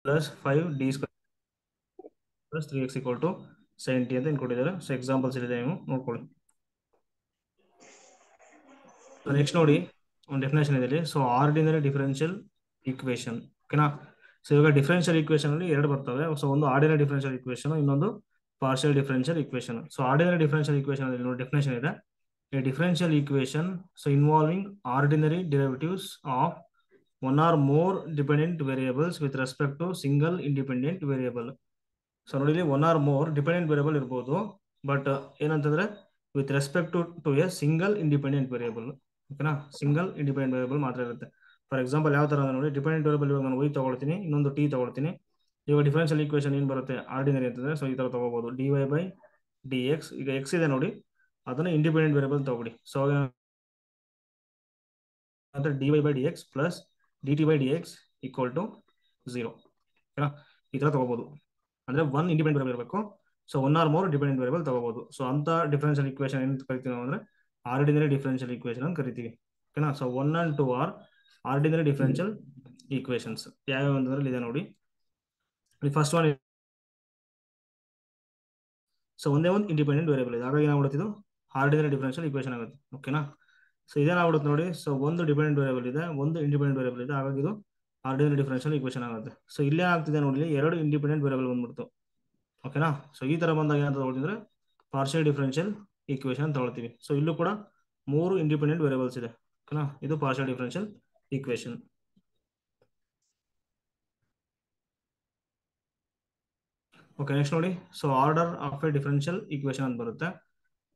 plus 5d square plus 3x equal to 70 ಅಂತ ಕೊಟ್ಟಿದ್ದಾರೆ. So examples ಇದೆ, ನೀವು ನೋಡ್ಕೊಳ್ಳಿ. ಸೊ ನೆಕ್ಸ್ಟ್ ನೋಡಿ ಒಂದು ಡೆಫಿನೇಷನ್ ಇದೆ. ಸೊ ಆರ್ಡಿನರಿ ಡಿಫರೆನ್ಷಿಯಲ್ ಈಕ್ವೇಶನ್, ಓಕೆನಾ. ಸೊ ಇವಾಗ ಡಿಫರೆನ್ಷಿಯಲ್ ಈಕ್ವೇಶನ್ ಅಲ್ಲಿ ಎರಡು ಬರ್ತವೆ. ಸೊ ಒಂದು ಆರ್ಡಿನರಿ ಡಿಫರೆನ್ಷಿಯಲ್ ಈಕ್ವೇಶನ್, ಇನ್ನೊಂದು partial differential equation. So ordinary differential equation ಅಲ್ಲಿ ನೋಡಿ ಡೆಫಿನೇಷನ್ ಇದೆ. A differential equation so involving ordinary derivatives of one or more dependent variables with respect to single independent variable. So ನೋಡಿ ಇಲ್ಲಿ one or more dependent variable ಇರ್ಬೋದು, but ಏನಂತಂದ್ರೆ with respect to a single independent variable, ಓಕೆನಾ. Single independent variable ಮಾತ್ರ ಇರುತ್ತೆ. For example ಯಾವ ತರ ಅಂದ್ರೆ ನೋಡಿ, ಡಿಪೆಂಡೆಂಟ್ ವೇರಿಯಬಲ್ ಇವಾಗ ನಾನು y ತಗೊಳ್ತೀನಿ, ಇನ್ನೊಂದು t ತಗೊಳ್ತೀನಿ. ಇವಾಗ ಡಿಫರೆನ್ಷಿಯಲ್ ಈಕ್ವೇಶನ್ ಏನ್ ಬರುತ್ತೆ ಆರ್ಡಿನರಿ ಅಂತಂದ್ರೆ, ಸೊ ಈ ತರ ತಗೋಬಹುದು dy ಬೈ dx. ಈಗ x ಇದೆ ನೋಡಿ, ಅದನ್ನ ಇಂಡಿಪೆಂಡೆಂಟ್ ವೇರಿಯಬಲ್ ತಗೊಳ್ಳಿ. So dy by dx plus dt by dx equal to 0, ಓಕೆನಾ. ಈ ತರ ತಗೋಬಹುದು. ಅಂದ್ರೆ ಒನ್ ಇಂಡಿಪೆಂಡೆಂಟ್ ವೇರಿಯಬಲ್ ಇರಬೇಕು. So one or more dependent variable ತಗೋಬಹುದು. ಸೊ ಅಂತ ಡಿಫರೆನ್ಷಿಯಲ್ ಈಕ್ವೇಶನ್ ಏನ್ ಕರಿತೀವಿ ಅಂದ್ರೆ ಆರ್ಡಿನರಿ ಡಿಫರೆನ್ಷಿಯಲ್ ಈಕ್ವೇಶನ್ ಅಂತ ಕರಿತೀವಿ, ಓಕೆನಾ. So 1 and 2 are ordinary differential equations. ಯಾವ್ಯಾವ ಅಂತಂದ್ರೆ ಇದೆ ನೋಡಿ. ಫಸ್ಟ್ ಒನ್, ಸೊ ಒಂದೇ ಒಂದು ಇಂಡಿಪೆಂಡೆಂಟ್ ವೇರಿಯಬಲ್ ಇದೆ, ಹಾಗಾಗಿ ಏನಾಗ್ಬಿಡುತ್ತೆ ಇದು ಆರ್ಡಿನರಿ ಡಿಫರೆನ್ಷಿಯಲ್ ಈಕ್ವೇಶನ್ ಆಗುತ್ತೆ, ಓಕೆನಾ. ಸೊ ಇದೇನಾಗ್ಬಿಡುತ್ತೆ ನೋಡಿ, ಸೊ ಒಂದು ಡಿಪೆಂಡೆಂಟ್ ವೇರಿಯಬಲ್ ಇದೆ, ಒಂದು ಇಂಡಿಪೆಂಡೆಂಟ್ ವೇರಿಯಬಲ್ ಇದೆ, ಹಾಗಾಗಿ ಇದು ಆರ್ಡಿನರಿ ಡಿಫರೆನ್ಷಿಯಲ್ ಈಕ್ವೇಶನ್ ಆಗುತ್ತೆ. ಸೊ ಇಲ್ಲೇ ಆಗ್ತಿದೆ ನೋಡಿ, ಎರಡು ಇಂಡಿಪೆಂಡೆಂಟ್ ವೇರಿಯಬಲ್ ಬಂದ್ಬಿಡ್ತು, ಓಕೆನಾ. ಸೊ ಈ ತರ ಬಂದಾಗ ಏನಂತ ತಗೊಳ್ತಿದ್ರೆ ಪಾರ್ಷಿಯಲ್ ಡಿಫರೆನ್ಷಿಯಲ್ ಈಕ್ವೇಶನ್ ತಗೊಳ್ತೀವಿ. ಸೊ ಇಲ್ಲೂ ಕೂಡ ಮೂರು ಇಂಡಿಪೆಂಡೆಂಟ್ ವೇರಿಯಬಲ್ಸ್ ಇದೆ, ಓಕೆನಾ. ಇದು partial differential equation. Okay, next ನೋಡಿ. So order of a differential equation ಅಂತ ಬರುತ್ತೆ.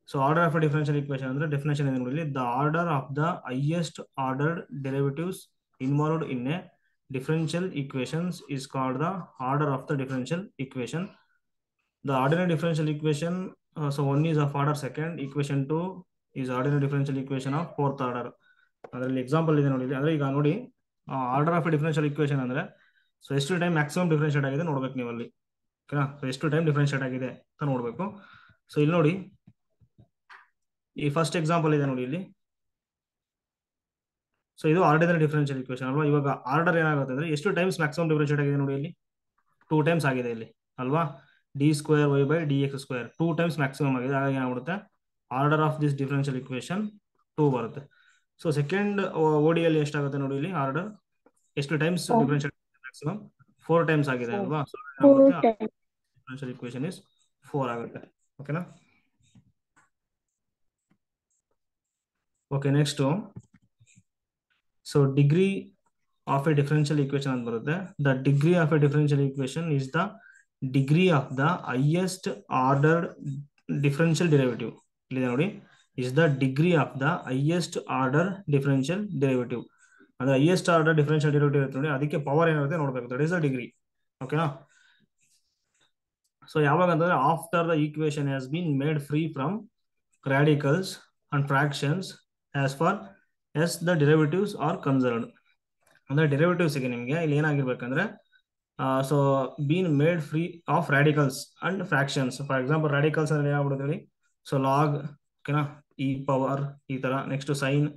So order of a differential equation ಅಂದ್ರೆ ಡೆಫಿನೇಷನ್ ಇದೆ ನೋಡಿ, the order of the highest ordered derivatives involved in a differential equations is called the order of the differential equation. The ordinary differential equation, so one is of order second, equation 2 is ordinary differential equation of fourth order. ಅದರಲ್ಲಿ example ಇದೆ ನೋಡಿ. ಅಂದ್ರೆ ಈಗ ನೋಡಿ, order of differential equation ಅಂದ್ರೆ so ಎಷ್ಟು time maximum differentiate ಆಗಿದೆ ನೋಡ್ಬೇಕು ನೀವು ಅಲ್ಲಿ, ಓಕೆನಾ. ಸೊ ಎಷ್ಟು ಟೈಮ್ ಡಿಫರೆನ್ಶಿಯೇಟ್ ಆಗಿದೆ ಅಂತ ನೋಡ್ಬೇಕು. ಸೊ ಇಲ್ಲಿ ನೋಡಿ, ಈ ಫಸ್ಟ್ ಎಕ್ಸಾಂಪಲ್ ಇದೆ ನೋಡಿ ಇಲ್ಲಿ. ಸೊ ಇದು ಆರ್ಡಿನರಿ ಡಿಫರೆನ್ಷಿಯಲ್ ಈಕ್ವೇಶನ್ ಅಲ್ವಾ. ಇವಾಗ ಆರ್ಡರ್ ಏನಾಗುತ್ತೆ ಅಂದ್ರೆ ಎಷ್ಟು ಟೈಮ್ಸ್ ಮ್ಯಾಕ್ಸಿಮಮ್ ಡಿಫರೆನ್ಶಿಯೇಟ್ ಆಗಿದೆ ನೋಡಿ, ಇಲ್ಲಿ 2 ಟೈಮ್ಸ್ ಆಗಿದೆ ಇಲ್ಲಿ ಅಲ್ವಾ. D square y by d x square 2 times maximum ಆಗಿದೆ, ಹಾಗಾಗಿ ಏನಾಗ್ಬಿಡುತ್ತೆ order of this differential equation 2 ಬರುತ್ತೆ. ಸೊ ಸೆಕೆಂಡ್ ಓಡಿಯಲ್ಲಿ ಎಷ್ಟಾಗುತ್ತೆ ನೋಡಿ, ಇಲ್ಲಿ ಆರ್ಡರ್ ಎಷ್ಟು ಟೈಮ್ಸ್ ಡಿಫರೆನ್ಷಿಯಲ್ ಮ್ಯಾಕ್ಸಿಮಮ್ 4 ಟೈಮ್ಸ್ ಆಗಿದೆ ಅಲ್ವಾ. ಸೊ ಡಿಫರೆನ್ಷಿಯಲ್ ಈಕ್ವೇಶನ್ ಇಸ್ 4 ಆಗುತ್ತೆ, ಓಕೆನಾ. Okay, next so degree of a differential equation ಅಂತ ಬರುತ್ತೆ. The degree of a differential equation is the degree of the highest ordered differential derivative. ಇಲ್ಲಿದೆ ನೋಡಿ, is the degree of the highest order differential derivative. ಅಂದ್ರೆ highest order differential derivative ಇರುತ್ತೆ ನೋಡಿ, ಅದಕ್ಕೆ power ಏನಿರುತ್ತೆ ನೋಡ್ಬೇಕು, ದಟ್ ಇಸ್ ದ ಡಿಗ್ರಿ, ಓಕೆನಾ. So ಯಾವಾಗ ಅಂತಂದ್ರೆ after the equation has been made free from radicals and fractions as far as the derivatives are concerned. ಅಂದ್ರೆ ಡೆರಿವೇಟಿವ್ಸ್ಗೆ ನಿಮಗೆ ಇಲ್ಲಿ ಏನಾಗಿರ್ಬೇಕಂದ್ರೆ so been made free of radicals and fractions. For example radicals ಅಂದ್ರೆ ಏನಾಗ್ಬಿಡುತ್ತೆ ಹೇಳಿ, ಸೊ ಲಾಗ್, ಓಕೆನಾ, e power ಈ ತರ, next sine,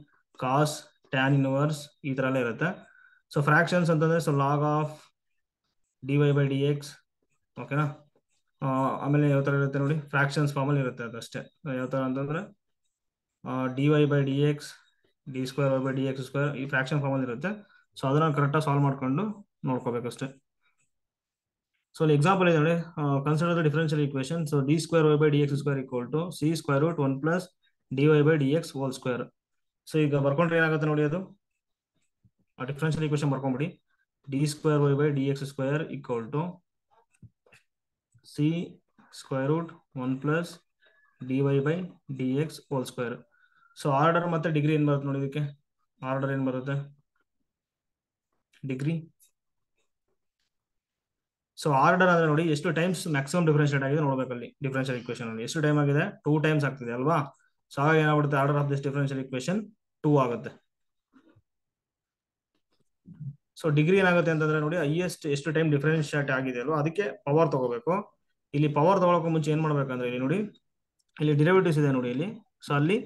cos, tan inverse ಈ ತರ ಎಲ್ಲ ಇರುತ್ತೆ. ಸೊ ಫ್ರಾಕ್ಷನ್ಸ್ ಅಂತಂದ್ರೆ so log of d y by d x, ಓಕೆನಾ. ಆಮೇಲೆ ಯಾವ ತರ ಇರುತ್ತೆ ನೋಡಿ, ಫ್ರಾಕ್ಷನ್ಸ್ ಫಾರ್ಮ್ ಅಲ್ಲಿ ಇರುತ್ತೆ ಅದಷ್ಟೇ. ಯಾವ ತರ ಅಂತಂದ್ರೆ d y by d x, d square y by d x square ಈ ಫ್ರಾಕ್ಷನ್ ಫಾರ್ಮ್ ಅಲ್ಲಿ ಇರುತ್ತೆ. ಸೊ ಅದನ್ನ ಕರೆಕ್ಟಾಗಿ ಸಾಲ್ವ್ ಮಾಡ್ಕೊಂಡು ನೋಡ್ಕೋಬೇಕಷ್ಟೇ. ಸೊ ಎಕ್ಸಾಂಪಲ್ ಇದೆ ನೋಡಿ, consider the differential equation. So d square y by d x square equal to c square root 1 plus d y by d x whole square. So ಈಗ ಬರ್ಕೊಂಡ್ರೆ ಏನಾಗುತ್ತೆ ನೋಡಿ, ಅದು ಆ ಡಿಫರೆನ್ಷಿಯಲ್ ಈಕ್ವೇಶನ್ ಬರ್ಕೊಂಡ್ಬಿಡಿ. D square y by d x square equal to c square root 1 plus d y by d x whole square. So order ಮತ್ತೆ degree ಏನ್ ಬರುತ್ತೆ ನೋಡಿ, ಇದಕ್ಕೆ ಆರ್ಡರ್ ಏನ್ ಬರುತ್ತೆ, ಡಿಗ್ರಿ. ಸೊ ಆರ್ಡರ್ ಅಂದ್ರೆ ನೋಡಿ ಎಷ್ಟು ಟೈಮ್ಸ್ ಮ್ಯಾಕ್ಸಿಮಮ್ ಡಿಫರೆನ್ಶಿಯೇಟ್ ಆಗಿದೆ ನೋಡ್ಬೇಕಲ್ಲಿ ಡಿಫರೆನ್ಷಿಯಲ್ ಈಕ್ವೇಶನ್ ಅಲ್ಲಿ ಎಷ್ಟು ಟೈಮ್ ಆಗಿದೆ, 2 ಟೈಮ್ಸ್ ಆಗ್ತಿದೆ ಅಲ್ವಾ. ಸೊ ಆಗ ಏನಾಗ್ಬಿಡುತ್ತೆ order of this differential equation 2 ಆಗುತ್ತೆ. ಸೊ ಡಿಗ್ರಿ ಏನಾಗುತ್ತೆ ಅಂತಂದ್ರೆ ನೋಡಿ, ಹೈಯೆಸ್ಟ್ ಎಷ್ಟು ಟೈಮ್ ಡಿಫರೆನ್ಶಿಯೇಟ್ ಆಗಿದೆ ಅಲ್ವಾ, ಅದಕ್ಕೆ ಪವರ್ ತಗೋಬೇಕು. ಇಲ್ಲಿ ಪವರ್ ತಗೊಳಕ್ಕೆ ಮುಂಚೆ ಏನ್ ಮಾಡ್ಬೇಕಂದ್ರೆ ಇಲ್ಲಿ ನೋಡಿ, ಇಲ್ಲಿ ಡಿರೈವೇಟಿವ್ಸ್ ಇದೆ ನೋಡಿ ಇಲ್ಲಿ. ಸೊ ಅಲ್ಲಿ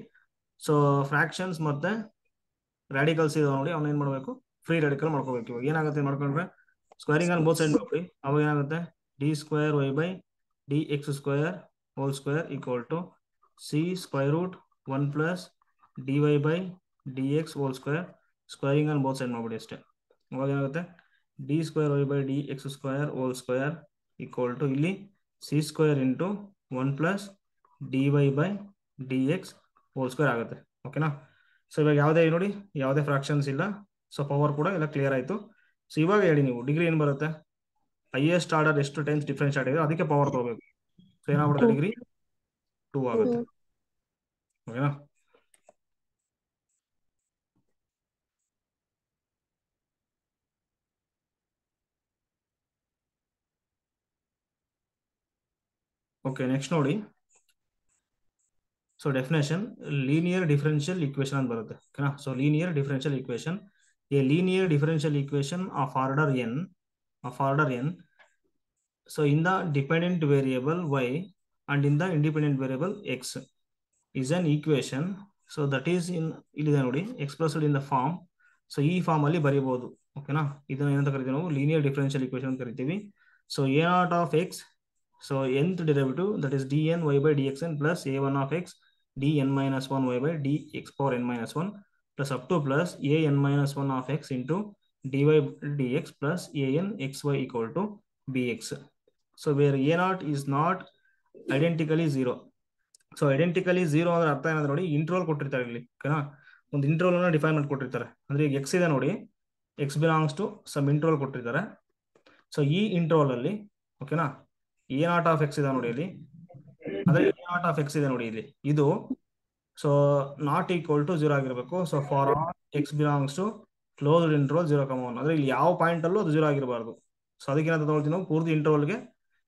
ಸೊ ಫ್ರಾಕ್ಷನ್ಸ್ ಮತ್ತೆ ರಾಡಿಕಲ್ಸ್ ಇದೆ ನೋಡಿ, ಅವನ್ನ ಏನ್ ಮಾಡ್ಬೇಕು, ಫ್ರೀ ರಾಡಿಕಲ್ ಮಾಡ್ಕೋಬೇಕು. ಇವಾಗ ಏನಾಗುತ್ತೆ ಮಾಡ್ಕೊಂಡ್ರೆ ಸ್ಕ್ವೇರಿಂಗ್ ಆನ್ ಬೋತ್ ಸೈಡ್ ಮಾಡ್ಬಿಡಿ. ಅವಾಗ ಏನಾಗುತ್ತೆ, d square y by d x square whole square equal to c square root 1 plus d y by d x whole square. Squaring on both side ಮಾಡ್ಬಿಡಿ ಅಷ್ಟೇ. ಅವಾಗ ಏನಾಗುತ್ತೆ, d square y by d x square whole square equal to ಇಲ್ಲಿ c square into 1 plus d y by d x whole square ಆಗುತ್ತೆ. ಓಕೆನಾ. So ಇವಾಗ ಯಾವುದೇ ನೋಡಿ ಯಾವುದೇ ಫ್ರಾಕ್ಷನ್ಸ್ ಇಲ್ಲ. ಸೊ ಪವರ್ ಕೂಡ ಎಲ್ಲ ಕ್ಲಿಯರ್ ಆಯಿತು. ಸೊ ಇವಾಗ ಹೇಳಿ ನೀವು ಡಿಗ್ರಿ ಏನು ಬರುತ್ತೆ, ಹೈಯೆಸ್ಟ್ ಆರ್ಡರ್ ಎಷ್ಟು ಟೈಮ್ಸ್ ಡಿಫ್ರೆನ್ಶಿಯೇಟ್ ಆಗಿದೆ ಅದಕ್ಕೆ ಪವರ್ ತಗೋಬೇಕು. ಸೊ ಏನಾಗ್ಬಿಡುತ್ತೆ, ಡಿಗ್ರಿ 2 ಆಗುತ್ತೆ. ಓಕೆನಾ. ಓಕೆ, ನೆಕ್ಸ್ಟ್ ನೋಡಿ. So definition linear differential equation ಅಂತ ಬರುತ್ತೆ. ಓಕೆನಾ. So linear differential equation, A linear differential equation of order n, so in the dependent variable y and in the independent variable x is an equation. So that is in ಇಲ್ಲಿದೆ ನೋಡಿ expressed in the form. So ಈ form ಅಲ್ಲಿ ಬರೀಬಹುದು. ಓಕೆನಾ. ಇದನ್ನ ಏನಂತ ಕರಿತೀವಿ ನಾವು, linear differential equation ಅಂತ ಕರಿತೀವಿ. So a0 of x, so nth derivative that is dn y by dxn plus a1 of x dn minus 1 y by dx power n minus 1 plus up to plus an minus 1 of x into dy dx plus an xy equal to bx. So where a0 is not identically 0. So ಐಡೆಂಟಿಕಲಿ 0 ಅಂದ್ರೆ ಅರ್ಥ ಏನಂದ್ರೆ ನೋಡಿ, ಇಂಟ್ರೋಲ್ ಕೊಟ್ಟಿರ್ತಾರೆ ಇಲ್ಲಿ. ಓಕೆನಾ. ಒಂದು ಇಂಟ್ರೋಲ್ ಅನ್ನ define ಮಾಡಿ ಕೊಟ್ಟಿರ್ತಾರೆ. ಅಂದ್ರೆ ಈಗ ಎಕ್ಸ್ ಇದೆ ನೋಡಿ, ಎಕ್ಸ್ ಬಿಲಾಂಗ್ಸ್ ಟು ಸಮ್ ಇಂಟ್ರೋಲ್ ಕೊಟ್ಟಿರ್ತಾರೆ. ಸೊ ಈ ಇಂಟ್ರೋಲ್ ಅಲ್ಲಿ ಓಕೆನಾ, a0 ಆಫ್ ಎಕ್ಸ್ ಇದೆ ನೋಡಿ ಇಲ್ಲಿ, ಅಂದ್ರೆ a0 ಆಫ್ ಎಕ್ಸ್ ಇದೆ ನೋಡಿ ಇಲ್ಲಿ, ಇದು ಸೊ ನಾಟ್ ಈಕ್ವಲ್ ಟು 0 ಆಗಿರಬೇಕು. So for x belongs to closed interval 0,1, ಅಂದ್ರೆ ಇಲ್ಲಿ ಯಾವ ಪಾಯಿಂಟ್ ಅಲ್ಲೂ ಅದು 0 ಆಗಿರಬಾರ್ದು. ಸೊ ಅದಕ್ಕೆ ಏನಂತ ತಗೊಳ್ತೀವಿ ನಾವು ಪೂರ್ತಿ ಇಂಟ್ರೋಲ್ಗೆ.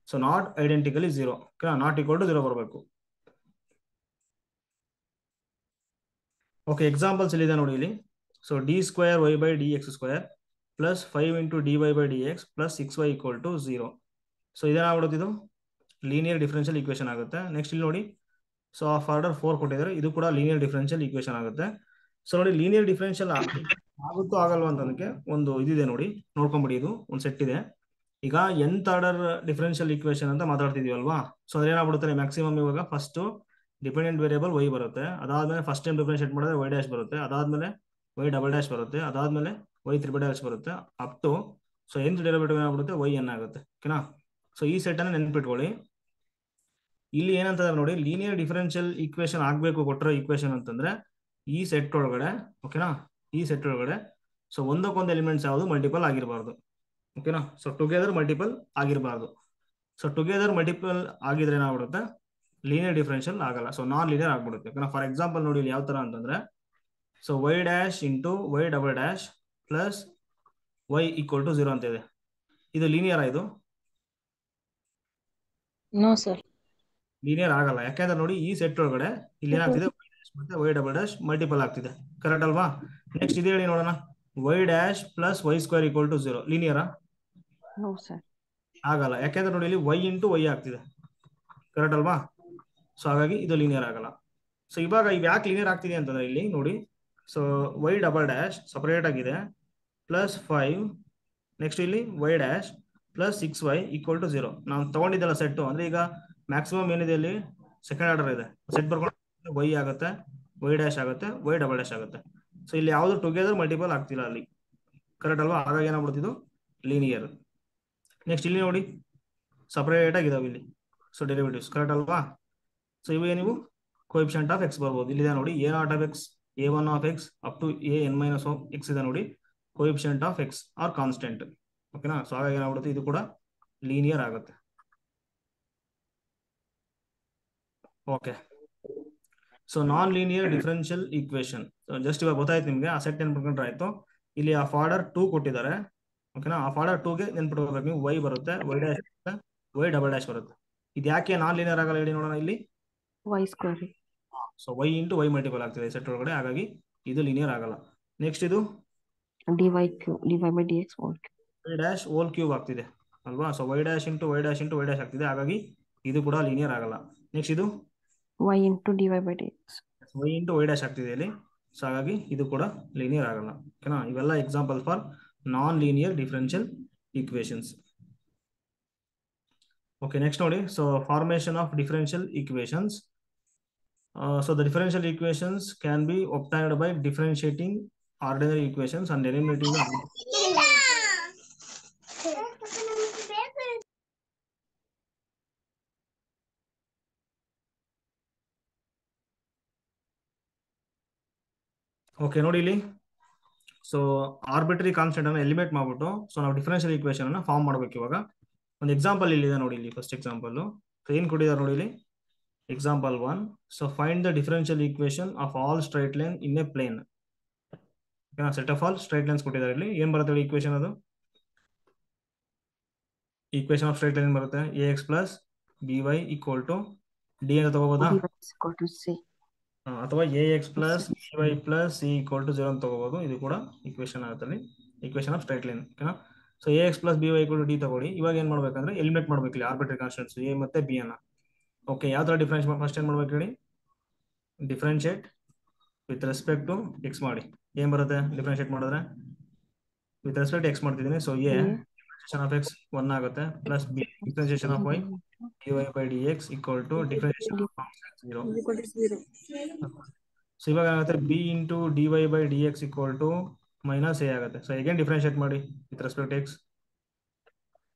So not identically 0, not equal to 0 ಬರಬೇಕು. ಓಕೆ, ಎಕ್ಸಾಂಪಲ್ಸ್ ಇಲ್ಲಿದೆ ನೋಡಿ ಇಲ್ಲಿ. So d square y by d x square plus 5 into d y by d x plus 6y equal to 0. So ಇದೇನಾಗ್ಬಿಡುತ್ತೆ, ಇದು ಲೀನಿಯರ್ ಡಿಫರೆನ್ಷಿಯಲ್ ಈಕ್ವೇಶನ್ ಆಗುತ್ತೆ. Next ಇಲ್ಲಿ ನೋಡಿ, so of order 4 ಕೊಟ್ಟಿದ್ದಾರೆ, ಇದು ಕೂಡ ಲೀನಿಯರ್ ಡಿಫರೆನ್ಷಿಯಲ್ ಈಕ್ವೇಶನ್ ಆಗುತ್ತೆ. ಸೊ ನೋಡಿ ಲೀನಿಯರ್ ಡಿಫರೆನ್ಷಿಯಲ್ ಆಗುತ್ತೋ ಆಗಲ್ವಾ ಅಂತ ಅದಕ್ಕೆ ಒಂದು ಇದಿದೆ ನೋಡಿ, ನೋಡ್ಕೊಂಬಿಡಿ. ಇದು ಒಂದು ಸೆಟ್ ಇದೆ. ಈಗ nth ಆರ್ಡರ್ ಡಿಫರೆನ್ಷಿಯಲ್ ಈಕ್ವೇಶನ್ ಅಂತ ಮಾತಾಡ್ತಿದೀವಲ್ವಾ. ಸೊ ಅದೇನಾಗ್ಬಿಡುತ್ತೆ, ಮ್ಯಾಕ್ಸಿಮಮ್ ಇವಾಗ ಫಸ್ಟ್ ಡಿಪೆಂಡೆಂಟ್ ವೇರಿಯಬಲ್ y ಬರುತ್ತೆ, ಅದಾದ್ಮೇಲೆ ಫಸ್ಟ್ ಟೈಮ್ ಡಿಫರೆನ್ಶಿಯೇಟ್ ಮಾಡಿದ್ರೆ y ಡ್ಯಾಶ್ ಬರುತ್ತೆ, ಅದಾದ್ಮೇಲೆ y ಡಬಲ್ ಡ್ಯಾಶ್ ಬರುತ್ತೆ, ಅದಾದ್ಮೇಲೆ y ತ್ರಿಬಲ್ ಡ್ಯಾಶ್ ಬರುತ್ತೆ, up to so nth derivative ಏನಾಗ್ಬಿಡುತ್ತೆ, y n ಆಗುತ್ತೆ. ಓಕೆನಾ. ಸೊ ಈ ಸೆಟ್ ಅನ್ನ ನೆನ್ಪಿಟ್ಕೊಳ್ಳಿ. ಇಲ್ಲಿ ಏನಂತಂದ್ರೆ ನೋಡಿ, ಲೀನಿಯರ್ ಡಿಫರೆನ್ಷಿಯಲ್ ಈಕ್ವೇಶನ್ ಆಗ್ಬೇಕು ಕೊಟ್ಟಿರೋ ಈಕ್ವೇಶನ್ ಅಂತಂದ್ರೆ ಈ ಸೆಟ್ ಒಳಗಡೆ, ಓಕೆನಾ, ಈ ಸೆಟ್ ಒಳಗಡೆ ಸೊ ಒಂದಕ್ಕೊಂದು ಎಲಿಮೆಂಟ್ಸ್ ಯಾವುದು ಮಲ್ಟಿಪಲ್ ಆಗಿರಬಾರ್ದು. ಓಕೆನಾ. ಸೊ ಟುಗೆದರ್ ಮಲ್ಟಿಪಲ್ ಆಗಿರಬಾರ್ದು. ಸೊ ಟುಗೆದರ್ ಮಲ್ಟಿಪಲ್ ಆಗಿದ್ರೆ ಏನಾಗ್ಬಿಡುತ್ತೆ, ಲೀನಿಯರ್ ಡಿಫರೆನ್ಷಿಯಲ್ ಆಗಲ್ಲ. ಸೊ ನಾನ್ ಲೀನಿಯರ್ ಆಗ್ಬಿಡುತ್ತೆ. ಓಕೆನಾ. ಫಾರ್ ಎಕ್ಸಾಂಪಲ್ ನೋಡಿ ಇಲ್ಲಿ ಯಾವ ತರ ಅಂತಂದ್ರೆ, so y dash into y double dash plus y equal to 0 ಅಂತ ಇದೆ. ಇದು ಲೀನಿಯರ್ ಇದು? ನೋ ಸರ್, ಲೀನಿಯರ್ ಆಗಲ್ಲ. ಯಾಕೆಂದ್ರೆ ನೋಡಿ ಈ ಸೆಟ್ ಒಳಗಡೆ ಇಲ್ಲಿ ಏನಾಗ್ತಿದೆ, y ಡ್ಯಾಶ್ ಮತ್ತೆ y ಡಬಲ್ ಡ್ಯಾಶ್ ಮಲ್ಟಿಪಲ್ ಆಗ್ತಿದೆ. ಕರೆಕ್ಟ್ ಅಲ್ವಾ? ನೆಕ್ಸ್ಟ್ ಇದು ಹೇಳಿ ನೋಡೋಣ, y dash plus y square equal to 0 ಲೀನಿಯರಾ? ನೋ ಸರ್, ಆಗಲ್ಲ. ಯಾಕೆಂದ್ರೆ ನೋಡಿ ಇಲ್ಲಿ y ಇಂಟು y ಆಗ್ತಿದೆ. ಕರೆಕ್ಟ್ ಅಲ್ವಾ? ಸೊ ಹಾಗಾಗಿ ಇದು ಲೀನಿಯರ್ ಆಗಲ್ಲ. ಸೊ ಇವಾಗ ಇವ್ ಯಾಕೆ ಲೀನಿಯರ್ ಆಗ್ತಿದೆ ಅಂತಂದ್ರೆ ಇಲ್ಲಿ ನೋಡಿ, so y double dash separate ಆಗಿದೆ ಪ್ಲಸ್ 5, ನೆಕ್ಸ್ಟ್ ಇಲ್ಲಿ y dash plus 6y equal to 0. ನಾವು ತಗೊಂಡಿದ್ದಲ್ಲ ಸೆಟ್, ಅಂದ್ರೆ ಈಗ ಮ್ಯಾಕ್ಸಿಮಮ್ ಏನಿದೆ ಇಲ್ಲಿ ಸೆಕೆಂಡ್ ಆರ್ಡರ್ ಇದೆ. ಸೆಟ್ ಬರ್ಕೊಂಡು y ಆಗುತ್ತೆ, y ಡ್ಯಾಶ್ ಆಗುತ್ತೆ, y ಡಬಲ್ ಡ್ಯಾಶ್ ಆಗುತ್ತೆ. ಸೊ ಇಲ್ಲಿ ಯಾವುದು ಟುಗೆದರ್ ಮಲ್ಟಿಪಲ್ ಆಗ್ತಿಲ್ಲ ಅಲ್ಲಿ. ಕರೆಕ್ಟ್ ಅಲ್ವಾ? ಹಾಗಾಗಿ ಏನಾಗ್ಬಿಡ್ತಿದ್ದು ಲೀನಿಯರ್. ನೆಕ್ಸ್ಟ್ ಇಲ್ಲಿ ನೋಡಿ ಸಪರೇಟ್ ಆಗಿದಾವೆ ಇಲ್ಲಿ, ಸೊ ಡೆರಿವೇಟಿವ್ಸ್. ಕರೆಕ್ಟ್ ಅಲ್ವಾ? ಸೊ ಇವಾಗ ನೀವು ಕೋಎಫಿಷಿಯಂಟ್ ಆಫ್ ಎಕ್ಸ್ ಬರ್ಬೋದು. ಇಲ್ಲಿದೆ ನೋಡಿ a0 of x, a1 of x up to an minus x ಇದೆ ನೋಡಿ, coefficient of x or constant. ಓಕೆನಾ. ಸೊ ಹಾಗಾಗಿ ಏನಾಗ್ಬಿಡುತ್ತೆ, ಇದು ಕೂಡ ಲೀನಿಯರ್ ಆಗುತ್ತೆ. Okay. So non linear differential equation just ಇವಾಗ ಗೊತ್ತಾಯ್ತು ನಿಮ್ಗೆ. ಆ ಸೆಟ್ ನೆನ್ಪಿಟ್ಕೊಂಡ್ರೆ ಆಯ್ತು. ಇಲ್ಲಿ ಆಫ್ ಆರ್ಡರ್ 2 ಕೊಟ್ಟಿದ್ದಾರೆ. ಓಕೆನಾ. ಆಫ್ ಆರ್ಡರ್ 2ಗೆ ನೆನ್ಪಿಟ್ಕೋಬೇಕು ನೀವು. y ಬರುತ್ತೆ, y ಡ್ಯಾಶ್ ಬರುತ್ತೆ, y ಡಬಲ್ ಡ್ಯಾಶ್ ಬರುತ್ತೆ. ಇದು ಯಾಕೆ ನಾನ್ ಲೀನಿಯರ್ ಆಗಲ್ಲ ಹೇಳಿ ನೋಡೋಣ. ಇಲ್ಲಿ y square, so y into y multiple ಆಗ್ತಿದೆ ಸೆಟ್ ಒಳಗಡೆ, ಹಾಗಾಗಿ ಇದು ಲೀನಿಯರ್ ಆಗಲ್ಲ. ನೆಕ್ಸ್ಟ್ ಇದು dy by dx whole y dash whole cube ಆಗ್ತಿದೆ ಅಲ್ವಾ. So y dash into y dash into y dash ಆಗ್ತಿದೆ, ಹಾಗಾಗಿ ಇದು ಕೂಡ ಲೀನಿಯರ್ ಆಗಲ್ಲ. ನೆಕ್ಸ್ಟ್ ಇದು y into dy by dx, y into y dash ಆಗ್ತಿದೆ ಇಲ್ಲಿ, ಸೊ ಹಾಗಾಗಿ ಇದು ಕೂಡ ಲೀನಿಯರ್ ಆಗಲ್ಲ. ಓಕೆನಾ. ಇವೆಲ್ಲ example for non linear differential equations. Okay, next ನೋಡಿ. So formation of differential equations. So the differential equations can be obtained by differentiating ordinary equations and eliminating the okay ನೋಡಿ ಇಲ್ಲಿ. ಸೊ ಆರ್ಬಿಟ್ರಿ ಕಾನ್ಸ್ಟೆಂಟ್ ಅನ್ನು eliminate ಮಾಡ್ಬಿಟ್ಟು so ನಾವು differential equation ಅನ್ನ form ಮಾಡ್ಬೇಕು. ಇವಾಗ ಒಂದು ಎಕ್ಸಾಂಪಲ್ ಇಲ್ಲಿದೆ ನೋಡಿ. ಇಲ್ಲಿ ಫಸ್ಟ್ ಎಕ್ಸಾಂಪಲ್ ಏನ್ ಕೊಟ್ಟಿದ್ದಾರೆ ನೋಡಿ ಇಲ್ಲಿ. Example 1. So find the differential equation of all straight line in a plane. Set of all straight lines ಕೊಟ್ಟಿದ್ದಾರೆ. ಇಲ್ಲಿ ಏನ್ ಬರುತ್ತೆ ಈಕ್ವೇಶನ್? ಅದು ಈಕ್ವೇಶನ್ ಆಫ್ ಸ್ಟ್ರೈಟ್ ಲೈನ್ ಬರುತ್ತೆ ax plus by equal to d ಅಂತ ತಗೋಬೋದಾ, ಅಥವಾ ax plus by plus c equal to 0 ಅಂತ ತಗೋಬಹುದು. ಇದು ಕೂಡ ಈಕ್ವೇಶನ್ ಆಗುತ್ತೆ, ಈಕ್ವೇಶನ್ ಆಫ್ ಸ್ಟ್ರೈಟ್ ಲೈನ್. ಓಕೆನಾ? So ax plus by equal to d ತಗೊಳ್ಳಿ. ಇವಾಗ ಏನ್ ಮಾಡ್ಬೇಕಂದ್ರೆ ಎಲಿಮಿನೇಟ್ ಮಾಡ್ಬೇಕು ಇಲ್ಲಿ ಆರ್ಬಿಟ್ರಿ ಕಾನ್ಸ್ಟೆಂಟ್ಸ್ a ಮತ್ತೆ b ಅನ್ನ. ಓಕೆ, ಯಾವ ತರ ಡಿಫರೆನ್ಸ್ ಫಸ್ಟ್ ಏನ್ ಮಾಡ್ಬೇಕು ಹೇಳಿ? Differentiate with respect to x ಮಾಡಿ. ಏನ್ ಬರುತ್ತೆ ಡಿಫರೆನ್ಶಿಯೇಟ್ ಮಾಡಿದ್ರೆ? ವಿತ್ ರೆಸ್ಪೆಕ್ಟ್ ಎಕ್ಸ್ ಮಾಡ್ತಿದ್ದೀನಿ. So a differentiation of x 1 ಆಗುತ್ತೆ, plus b differentiation of y dy by dx equal to differentiation of function 0. So ಇವಾಗ ಆಗುತ್ತೆ b into dy by dx equal to minus a ಆಗುತ್ತೆ. ಸೊ again differentiate ಮಾಡಿ with respect X.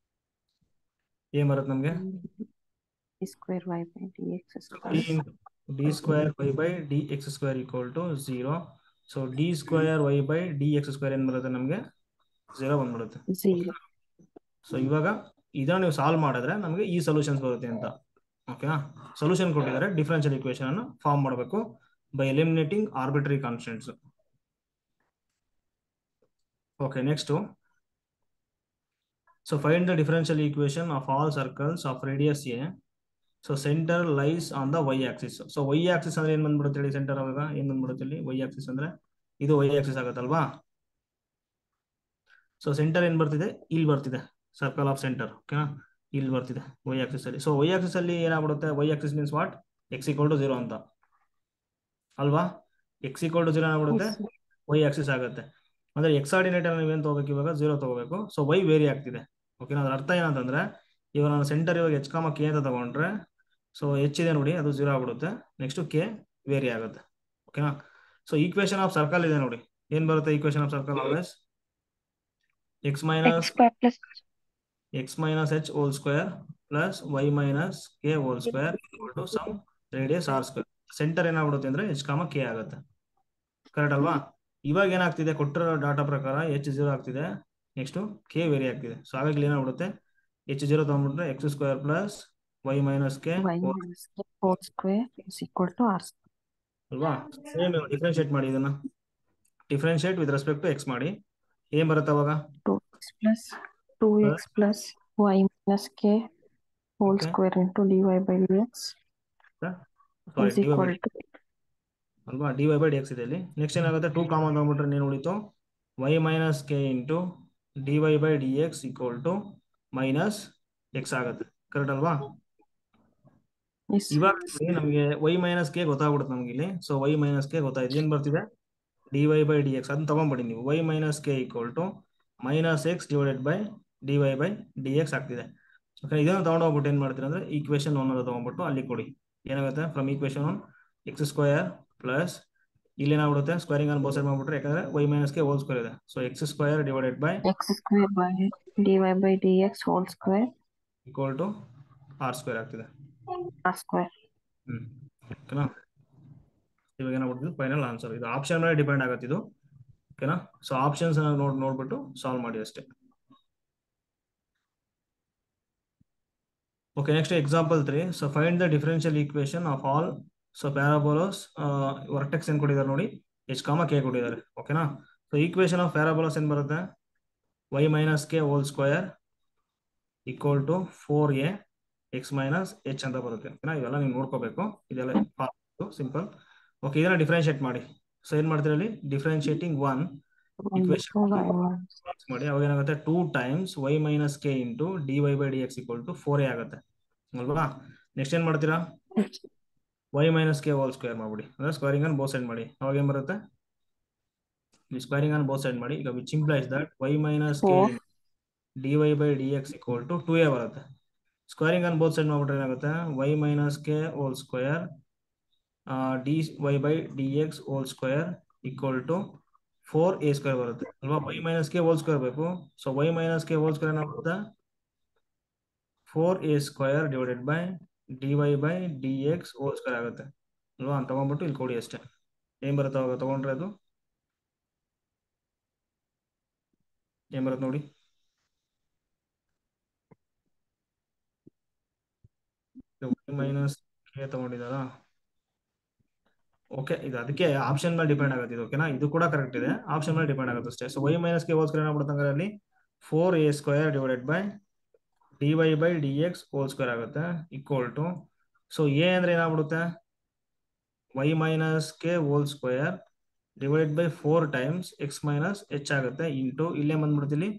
ಏನ್ ಬರುತ್ತೆ ನಮಗೆ? d square y by dx d square y by dx square equal to 0. So d square y by dx square ಏನ್ ಬರುತ್ತೆ ನಮಗೆ? 0 ಬಂದ್ಬಿಡುತ್ತೆ. ಸೊ ಇವಾಗ ಇದನ್ನ ನೀವು ಸಾಲ್ವ್ ಮಾಡಿದ್ರೆ ನಮಗೆ ಈ ಸೊಲ್ಯೂಷನ್ಸ್ ಬರುತ್ತೆ ಅಂತ. ಓಕೆನಾ? ಸೊಲ್ಯೂಷನ್ ಕೊಟ್ಟಿದ್ದಾರೆ, ಡಿಫರೆನ್ಷಿಯಲ್ ಈಕ್ವೇಶನ್ ಅನ್ನು ಫಾರ್ಮ್ ಮಾಡಬೇಕು by eliminating arbitrary constants. Okay, next. So find the differential equation of all circles of radius a. So centre lies on the y axis. So y axis ಅಂದ್ರೆ ಏನ್ ಬಂದ್ಬಿಡುತ್ತೆ ಹೇಳಿ? Centre ಅವಾಗ ಏನ್ ಬಂದ್ಬಿಡುತ್ತೆ ಇಲ್ಲಿ? ವೈ ಆಕ್ಸಿಸ್ ಅಂದ್ರೆ ಇದು ವೈ ಆಕ್ಸಿಸ್ ಆಗುತ್ತಲ್ವಾ? ಸೊ ಸೆಂಟರ್ ಏನ್ ಬರ್ತಿದೆ? ಇಲ್ಲಿ ಬರ್ತಿದೆ, ಸರ್ಕಲ್ ಆಫ್ ಸೆಂಟರ್. ಓಕೆನಾ? ಇಲ್ಲಿ ಬರ್ತಿದೆ ವೈ ಆಕ್ಸಿಸ್ ಅಲ್ಲಿ. ಸೊ ವೈ ಆಕ್ಸಿಸ್ ಅಲ್ಲಿ ಏನಾಗ್ಬಿಡುತ್ತೆ? Y axis means what? X equal to 0 ಅಂತ ಅಲ್ವಾ? ಎಕ್ಸ್ ಈಕ್ವಲ್ ಟು 0 ಆಗ್ಬಿಡುತ್ತೆ, ವೈ ಆಕ್ಸಿಸ್ ಆಗುತ್ತೆ. ಅಂದ್ರೆ ಎಕ್ಸ್ ಆರ್ಡಿನೇಟ್ ಅಲ್ಲಿ ನೀವೇನ್ ತಗೋಬೇಕು ಇವಾಗ? 0 ತಗೋಬೇಕು. ಸೊ ವೈ ವೇರಿ ಆಗ್ತಿದೆ. ಓಕೆನಾ? ಅದ್ರ ಅರ್ಥ ಏನಂತಂದ್ರೆ ಇವಾಗ ನಾನು ಸೆಂಟರ್ ಇವಾಗ ಎಚ್ ಕಾಮ ಕೆ ಅಂತ ತಗೊಂಡ್ರೆ, ಸೊ ಎಚ್ ಇದೆ ನೋಡಿ, ಅದು 0 ಆಗ್ಬಿಡುತ್ತೆ. ನೆಕ್ಸ್ಟ್ ಕೆ ವೇರಿ ಆಗುತ್ತೆ. ಓಕೆನಾ? ಸೊ ಈಕ್ವೇಶನ್ ಆಫ್ ಸರ್ಕಲ್ ಇದೆ ನೋಡಿ. ಏನ್ ಬರುತ್ತೆ equation of circle? Always x minus h whole square plus y minus k whole square equal to some radius r square. Centre ಏನಾಗ್ಬಿಡುತ್ತೆ ಅಂದ್ರೆ ಎಚ್ ಕಾಮ ಕೆ ಆಗುತ್ತೆ. ಕರೆಕ್ಟ್ ಅಲ್ವಾ? ಇವಾಗ ಏನಾಗ್ತಿದೆ? ಕೊಟ್ಟಿರೋ ಡಾಟಾ ಪ್ರಕಾರ ಎಚ್ 0 ಆಗ್ತಿದೆ, ನೆಕ್ಸ್ಟ್ ಕೆ ವೇರಿ ಆಗ್ತಿದೆ. ಸೊ ಹಾಗಾಗಿ ಏನಾಗ್ಬಿಡುತ್ತೆ? ಎಚ್ 0 ತಗೊಂಡ್ಬಿಟ್ರೆ x square plus y minus k whole square is equal to r ಅಲ್ವಾ? ಸೇಮ್ ಡಿಫರೆನ್ಶಿಯೇಟ್ ಮಾಡಿ, ಇದನ್ನ differentiate with respect to x ಮಾಡಿ. ಏನ್ ಬರುತ್ತೆ ಅವಾಗ? 2x plus y minus k whole square into dy by dx is equal to ಅಲ್ವಾ? dy by dx ಇದೆ ಇಲ್ಲಿ. ನೆಕ್ಸ್ಟ್ ಏನಾಗುತ್ತೆ? 2 ಕಾಮನ್ ತಗೊಂಡ್ಬಿಟ್ರೆ ಏನು ಉಳಿತು? y minus k into dy by dx equal to minus x ಆಗುತ್ತೆ. ಕರೆಕ್ಟ್ ಅಲ್ವಾ? ಇವಾಗ ನಮಗೆ y ಮೈನಸ್ ಕೆ ಗೊತ್ತಾಗ್ಬಿಡುತ್ತೆ ನಮ್ಗೆ ಇಲ್ಲಿ. ಸೊ y ಮೈನಸ್ ಕೆ ಗೊತ್ತಾಯ್ತು. ಏನ್ ಬರ್ತಿದೆ? dy by dx ಅದನ್ನ ತಗೊಂಡ್ಬಿಡಿ ನೀವು. y minus k equal to minus x divided by dy by dx ಆಗ್ತಿದೆ. ಓಕೆ, ಇದನ್ನು ತಗೊಂಡೋಗ್ಬಿಟ್ಟು ಏನ್ ಮಾಡ್ತೀರಾ ಅಂದ್ರೆ ಈಕ್ವೇಶನ್ 1 ಅಂತ ತಗೊಂಡ್ಬಿಟ್ಟು ಅಲ್ಲಿ ಕೊಡಿ. ಏನಾಗುತ್ತೆ? From equation 1 x square plus ಇಲ್ಲಿ ಏನಾಗ್ಬಿಡುತ್ತೆ? ಸ್ಕ್ವೇರಿಂಗ್ ಅನ್ನು ಬೋತ್ ಸೈಡ್ ಮಾಡ್ಬಿಟ್ರೆ, ಯಾಕಂದ್ರೆ y minus k whole square ಇದೆ. So x square divided by x square by dy by dx whole square equal to r square ಆಗ್ತಿದೆ. r square. ಓಕೆನಾ? ಇವಾಗ ಏನಾಗ್ಬಿಡ್ತಿದ್ದು ಫೈನಲ್ ಆನ್ಸರ್. ಇದು ಆಪ್ಷನ್ ಮೇಲೆ ಡಿಪೆಂಡ್ ಆಗುತ್ತೆ ಇದು. ಓಕೆನಾ? ಸೊ ಆಪ್ಷನ್ಸ್ ನೋಡ್ಬಿಟ್ಟು ಸಾಲ್ವ್ ಮಾಡಿ ಅಷ್ಟೇ. Okay, next example 3. So find the differential equation of all parabolas. Vertex ಏನು ಕೊಟ್ಟಿದ್ದಾರೆ ನೋಡಿ, h, k ಕೊಟ್ಟಿದ್ದಾರೆ. ಓಕೆನಾ? ಸೊ ಈಕ್ವೇಶನ್ ಆಫ್ ಪ್ಯಾರಾಬೋಲಾಸ್ ಏನು ಬರುತ್ತೆ? y minus k whole square equal to 4a x minus h ಅಂತ ಬರುತ್ತೆ. ಓಕೆನಾ? ಇವೆಲ್ಲ ನೀವು ನೋಡ್ಕೋಬೇಕು, ಇದೆಲ್ಲ ಸಿಂಪಲ್. ಓಕೆ, ಇದನ್ನ ಡಿಫರೆನ್ಶಿಯೇಟ್ ಮಾಡಿ. ಸೊ ಏನ್ ಮಾಡ್ತೀರಾ ಇಲ್ಲಿ? ಡಿಫರೆನ್ಶಿಯೇಟಿಂಗ್ 1 ಈಕ್ವೇಶನ್ ಮಾಡಿ. ಅವಾಗ ಏನಾಗುತ್ತೆ? 2 times y minus k into dy by dx equal to 4a ಆಗುತ್ತೆ ಅಲ್ವಾ? ನೆಕ್ಸ್ಟ್ ಏನ್ ಮಾಡ್ತೀರಾ? y minus k whole square ಮಾಡ್ಬಿಡಿ, ಅಂದ್ರೆ ಸ್ಕ್ವೇರಿಂಗ್ ಅನ್ನು ಬೋತ್ ಸೈಡ್ ಮಾಡಿ. ಅವಾಗ ಏನ್ ಬರುತ್ತೆ? ಸ್ಕ್ವೇರಿಂಗ್ ಅನ್ನು ಬೋತ್ ಸೈಡ್ ಮಾಡಿ. ಈಗ which implies that y minus k dy by dx equal to 2a ಬರುತ್ತೆ. ಸ್ಕ್ವೇರಿಂಗ್ ಆನ್ ಬೋತ್ ಸೈಡ್ ಮಾಡ್ಬಿಟ್ರೆ ಏನಾಗುತ್ತೆ, y minus k whole square dy by dx whole square equal to 4a square ಬರುತ್ತೆ ಅಲ್ವಾ. y minus k whole square ಬೇಕು. So y minus k whole square ಏನಾಗುತ್ತೆ, 4a square divided by dy by dx whole square ಆಗುತ್ತೆ ಅಲ್ವಾ. ತಗೊಂಡ್ಬಿಟ್ಟು ಇಲ್ಲಿ ಕೊಡಿ ಅಷ್ಟೇ. ಏನ್ ಬರುತ್ತೆ ಅವಾಗ ತಗೊಂಡ್ರೆ, ಅದು ಏನ್ ಬರುತ್ತೆ ನೋಡಿ. Minus K ತಗೊಂಡಿದಾರ. ಓಕೆ, ಇದು ಅದಕ್ಕೆ ಆಪ್ಷನ್ ಮೇಲೆ ಡಿಪೆಂಡ್ ಆಗುತ್ತೆ ಇದು. ಓಕೆನಾ, ಇದು ಕೂಡ ಕರೆಕ್ಟ್ ಇದೆ, ಆಪ್ಷನ್ ಮೇಲೆ ಡಿಪೆಂಡ್ ಆಗುತ್ತೆ ಅಷ್ಟೇ. So y minus k whole square ಏನಾಗ್ಬಿಡುತ್ತೆ ಅಲ್ಲಿ 4a square divided by dy by dx whole square ಆಗುತ್ತೆ ಈಕ್ವಲ್ ಟು, ಸೊ ಎ ಅಂದ್ರೆ ಏನಾಗ್ಬಿಡುತ್ತೆ, y minus k whole square divided by 4 times x minus h ಆಗುತ್ತೆ into ಇಲ್ಲೇ ಬಂದ್ಬಿಡುತ್ತೆ ಇಲ್ಲಿ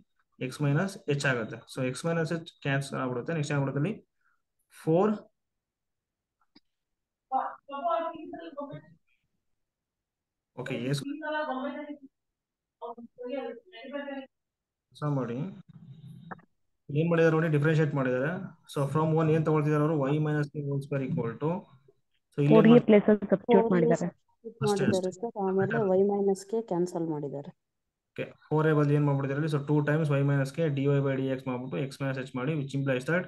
x minus h ಆಗುತ್ತೆ. So x minus h cancel ಆಗ್ಬಿಡುತ್ತೆ. Next ಆಗ್ಬಿಡುತ್ತೆ ಇಲ್ಲಿ 4 ಓಕೆ ಮಾಡಿ ಏನ್ ಮಾಡಿದಾರೆ ನೋಡಿ, ಡಿಫ್ರೆನ್ಶಿಯೇಟ್ ಮಾಡಿದ್ದಾರೆ. ಸೊ ಫ್ರಮ್ 1 ಏನ್ ತಗೊಳ್ತಿದ್ದಾರೆ ಅವರು, y minus k whole square equal to, so ಇಲ್ಲಿ 4a ಪ್ಲೇಸ್ ಅಲ್ಲಿ ಸಬ್ಸ್ಟಿಟ್ಯೂಟ್ ಮಾಡಿದ್ದಾರೆ. ಸರ್ ಆಮೇಲೆ y ಮೈನಸ್ ಕೆ ಕ್ಯಾನ್ಸಲ್ ಮಾಡಿದ್ದಾರೆ. ಓಕೆ, 4a ಬದಲು ಏನ್ ಮಾಡ್ಬಿಟ್ಟಿದ್ದಾರೆ, so 2 times y minus k dy by dx ಮಾಡ್ಬಿಟ್ಟು x ಮೈನಸ್ h ಮಾಡಿ, ವಿಚ್ ಇಂಪ್ಲೈಸ್ ದಟ್,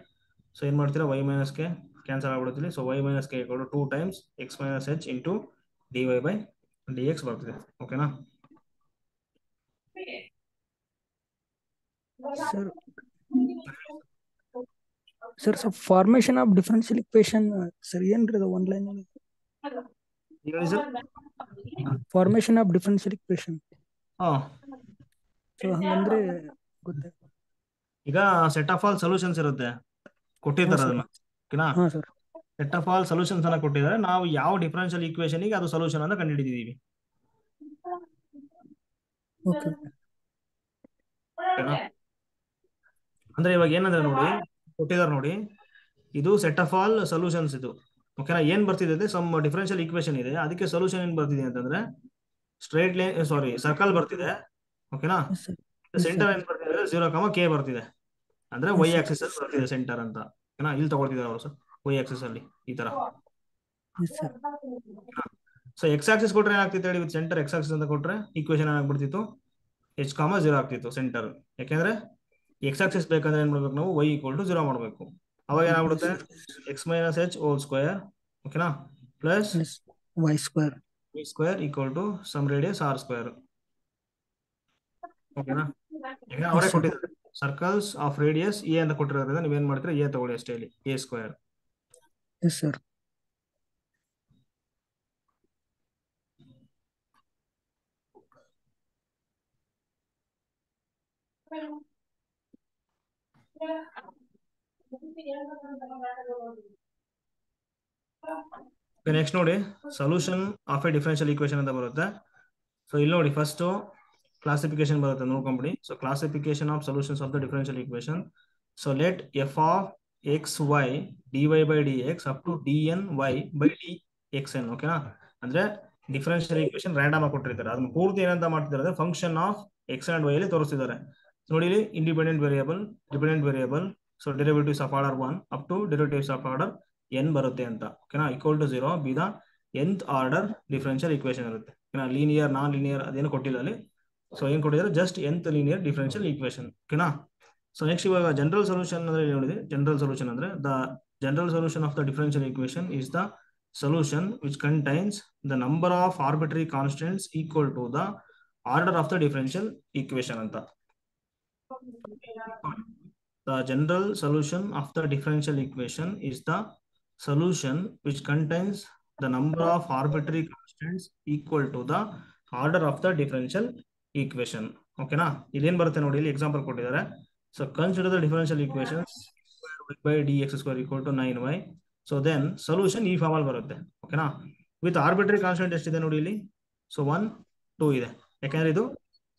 ಸೊ ಏನ್ ಮಾಡ್ತೀರಾ, y ಮೈನಸ್ ಕೆ ಕ್ಯಾನ್ಸಲ್ ಆಗ್ಬಿಡುತ್ತೆ. So y minus k equal to 2 times x minus h into dy by dx ಬರ್ತಿದೆ. ಓಕೆನಾ sir formation of differential equation sir ಏನ್ರಿ ಅದು one line ಹೇಳಿ sir. Formation of differential equation. So ಹಂಗಂದ್ರೆ ಗೊತ್ತೆ, ಈಗ set of all solutions ಇರುತ್ತೆ, ಕೊಟ್ಟಿರ್ತಾರೆ ಅದನ್ನ. ಓಕೆನಾ, ಸೆಟ್ ಆಫ್ ಆಲ್ ಸೊಲ್ಯೂಷನ್ಸ್ ಅನ್ನ ಕೊಟ್ಟಿದ್ದಾರೆ. ನಾವು ಯಾವ ಡಿಫರೆನ್ಷಿಯಲ್ ಈಕ್ವೇಶನ್ ಗೆ ಅದು ಸೊಲ್ಯೂಷನ್ ಅಂತ ಕಂಡುಹಿಡಿದಿದ್ದೀವಿ. ಅಂದ್ರೆ ಇವಾಗ ಏನಂದ್ರೆ ನೋಡಿ, ಕೊಟ್ಟಿದ್ದಾರೆ ನೋಡಿ, ಇದು ಸೆಟ್ ಆಫ್ ಆಲ್ ಸೊಲ್ಯೂಷನ್ಸ್ ಇದು. ಓಕೆನಾ, ಏನ್ ಬರ್ತಿದೆ, ಸಮ್ ಡಿಫರೆನ್ಷಿಯಲ್ ಈಕ್ವೇಶನ್ ಇದೆ, ಅದಕ್ಕೆ ಸೊಲ್ಯೂಷನ್ ಏನ್ ಬರ್ತಿದೆ ಅಂತಂದ್ರೆ ಸ್ಟ್ರೈಟ್ ಲೈನ್, ಸಾರಿ ಸರ್ಕಲ್ ಬರ್ತಿದೆ. ಓಕೆನಾ, ಸೆಂಟರ್ ಏನ್ ಬರ್ತಿದೆ 0, k ಬರ್ತಿದೆ, ಅಂದ್ರೆ y ಆಕ್ಸಿಸ್ ಅಲ್ಲಿ ಬರ್ತಿದೆ ಸೆಂಟರ್ ಅಂತ. ಓಕೆನಾ, ಇಲ್ಲಿ ತಗೊಳ್ತಿದ್ದಾರೆ ಅವರು ಸರ್ y ಆಕ್ಸಿಸ್ ಅಲ್ಲಿ ಈ ತರ. ಸೊ x ಆಕ್ಸಿಸ್ ಕೊಟ್ರೆ ಏನಾಗ್ತಿತ್ತು ಹೇಳಿ, ವಿತ್ ಸೆಂಟರ್ x ಆಕ್ಸಿಸ್ ಅಂತ ಕೊಟ್ರೆ ಈಕ್ವೇಶನ್ ಏನಾಗ್ಬಿಡ್ತಿತ್ತು, h, 0 ಆಗ್ತಿತ್ತು ಸೆಂಟರ್. ಯಾಕೆಂದ್ರೆ x ಆಕ್ಸಿಸ್ ಬೇಕಂದ್ರೆ ಏನ್ ಮಾಡ್ಬೇಕು ನಾವು, y ಈಕ್ವಲ್ ಟು 0 ಮಾಡ್ಬೇಕು. ಅವಾಗ ಏನಾಗ್ಬಿಡುತ್ತೆ, x minus h whole square, ಓಕೆನಾ, plus y square equal to some radius r square. ಓಕೆನಾ, ಈಗ ಅವರೇ ಕೊಟ್ಟಿದ್ದಾರೆ ಸರ್ಕಲ್ಸ್ ಆಫ್ ರೇಡಿಯಸ್ a ಅಂತ ಕೊಟ್ಟಿರೋದ್ರಿಂದ ನೀವೇನ್ ಮಾಡ್ತೀರಾ, a ತಗೊಳ್ಳಿ ಅಷ್ಟೇ ಇಲ್ಲಿ, a square. Yes sir. Next ನೋಡಿ, solution of a differential equation ಅಂತ ಬರುತ್ತೆ. ಸೊ ಇಲ್ಲಿ ನೋಡಿ, ಫಸ್ಟ್ ಕ್ಲಾಸಿಫಿಕೇಶನ್ ಬರುತ್ತೆ ನೋಡ್ಕೊಂಬಿಡಿ. So classification of solutions of the differential equation. So let f of x y dy by dx up to dn y by dxn. ಓಕೆನಾ, ಅಂದ್ರೆ differential equation random ಆಗಿ ಕೊಟ್ಟಿರ್ತಾರೆ, ಅದನ್ನ ಪೂರ್ತಿ ಏನಂತ ಮಾಡ್ತಿದ್ದಾರೆ, function of x and y ಅಲ್ಲಿ ತೋರಿಸ್ತಿದ್ದಾರೆ. ನೋಡಿ ಇಲ್ಲಿ independent variable, dependent variable, so derivatives of order 1 up to derivatives of order n ಬರುತ್ತೆ ಅಂತ. ಓಕೆನಾ, equal to 0 be the nth order differential equation ಇರುತ್ತೆ. ಓಕೆನಾ, ಲೀನಿಯರ್ ನಾನ್ ಲೀನಿಯರ್ ಅದೇನು ಕೊಟ್ಟಿಲ್ಲ ಅಲ್ಲಿ. ಸೊ ಏನ್ ಕೊಟ್ಟಿದ್ದಾರೆ, just nth linear differential equation. ಓಕೆನಾ, ಸೊ ನೆಕ್ಸ್ಟ್ ಇವಾಗ ಜನರಲ್ ಸೊಲ್ಯೂಷನ್ ಅಂದ್ರೆ ನೋಡಿದೆ. ಜನರಲ್ ಸೊಲ್ಯೂಷನ್ ಅಂದ್ರೆ the general solution of the differential equation is the solution which contains the number of arbitrary constants equal to the order of the differential equation ಅಂತ. The general solution of the differential equation is the solution which contains the number of arbitrary constants equal to the order of the differential equation. ಓಕೆನಾ, ಇದೇನ್ ಬರುತ್ತೆ ನೋಡಿ, ಇಲ್ಲಿ example ಕೊಟ್ಟಿದ್ದಾರೆ. So consider the differential equation by dx square equal to 9y. So then solution ಈ form ಅಲ್ಲಿ ಬರುತ್ತೆ. ಓಕೆನಾ, ವಿತ್ ಆರ್ಬಿಟ್ರರಿ ಕಾನ್ಸ್ಟೆಂಟ್ ಎಷ್ಟಿದೆ ನೋಡಿ ಇಲ್ಲಿ, ಸೊ 1, 2 ಇದೆ. ಯಾಕಂದ್ರೆ ಇದು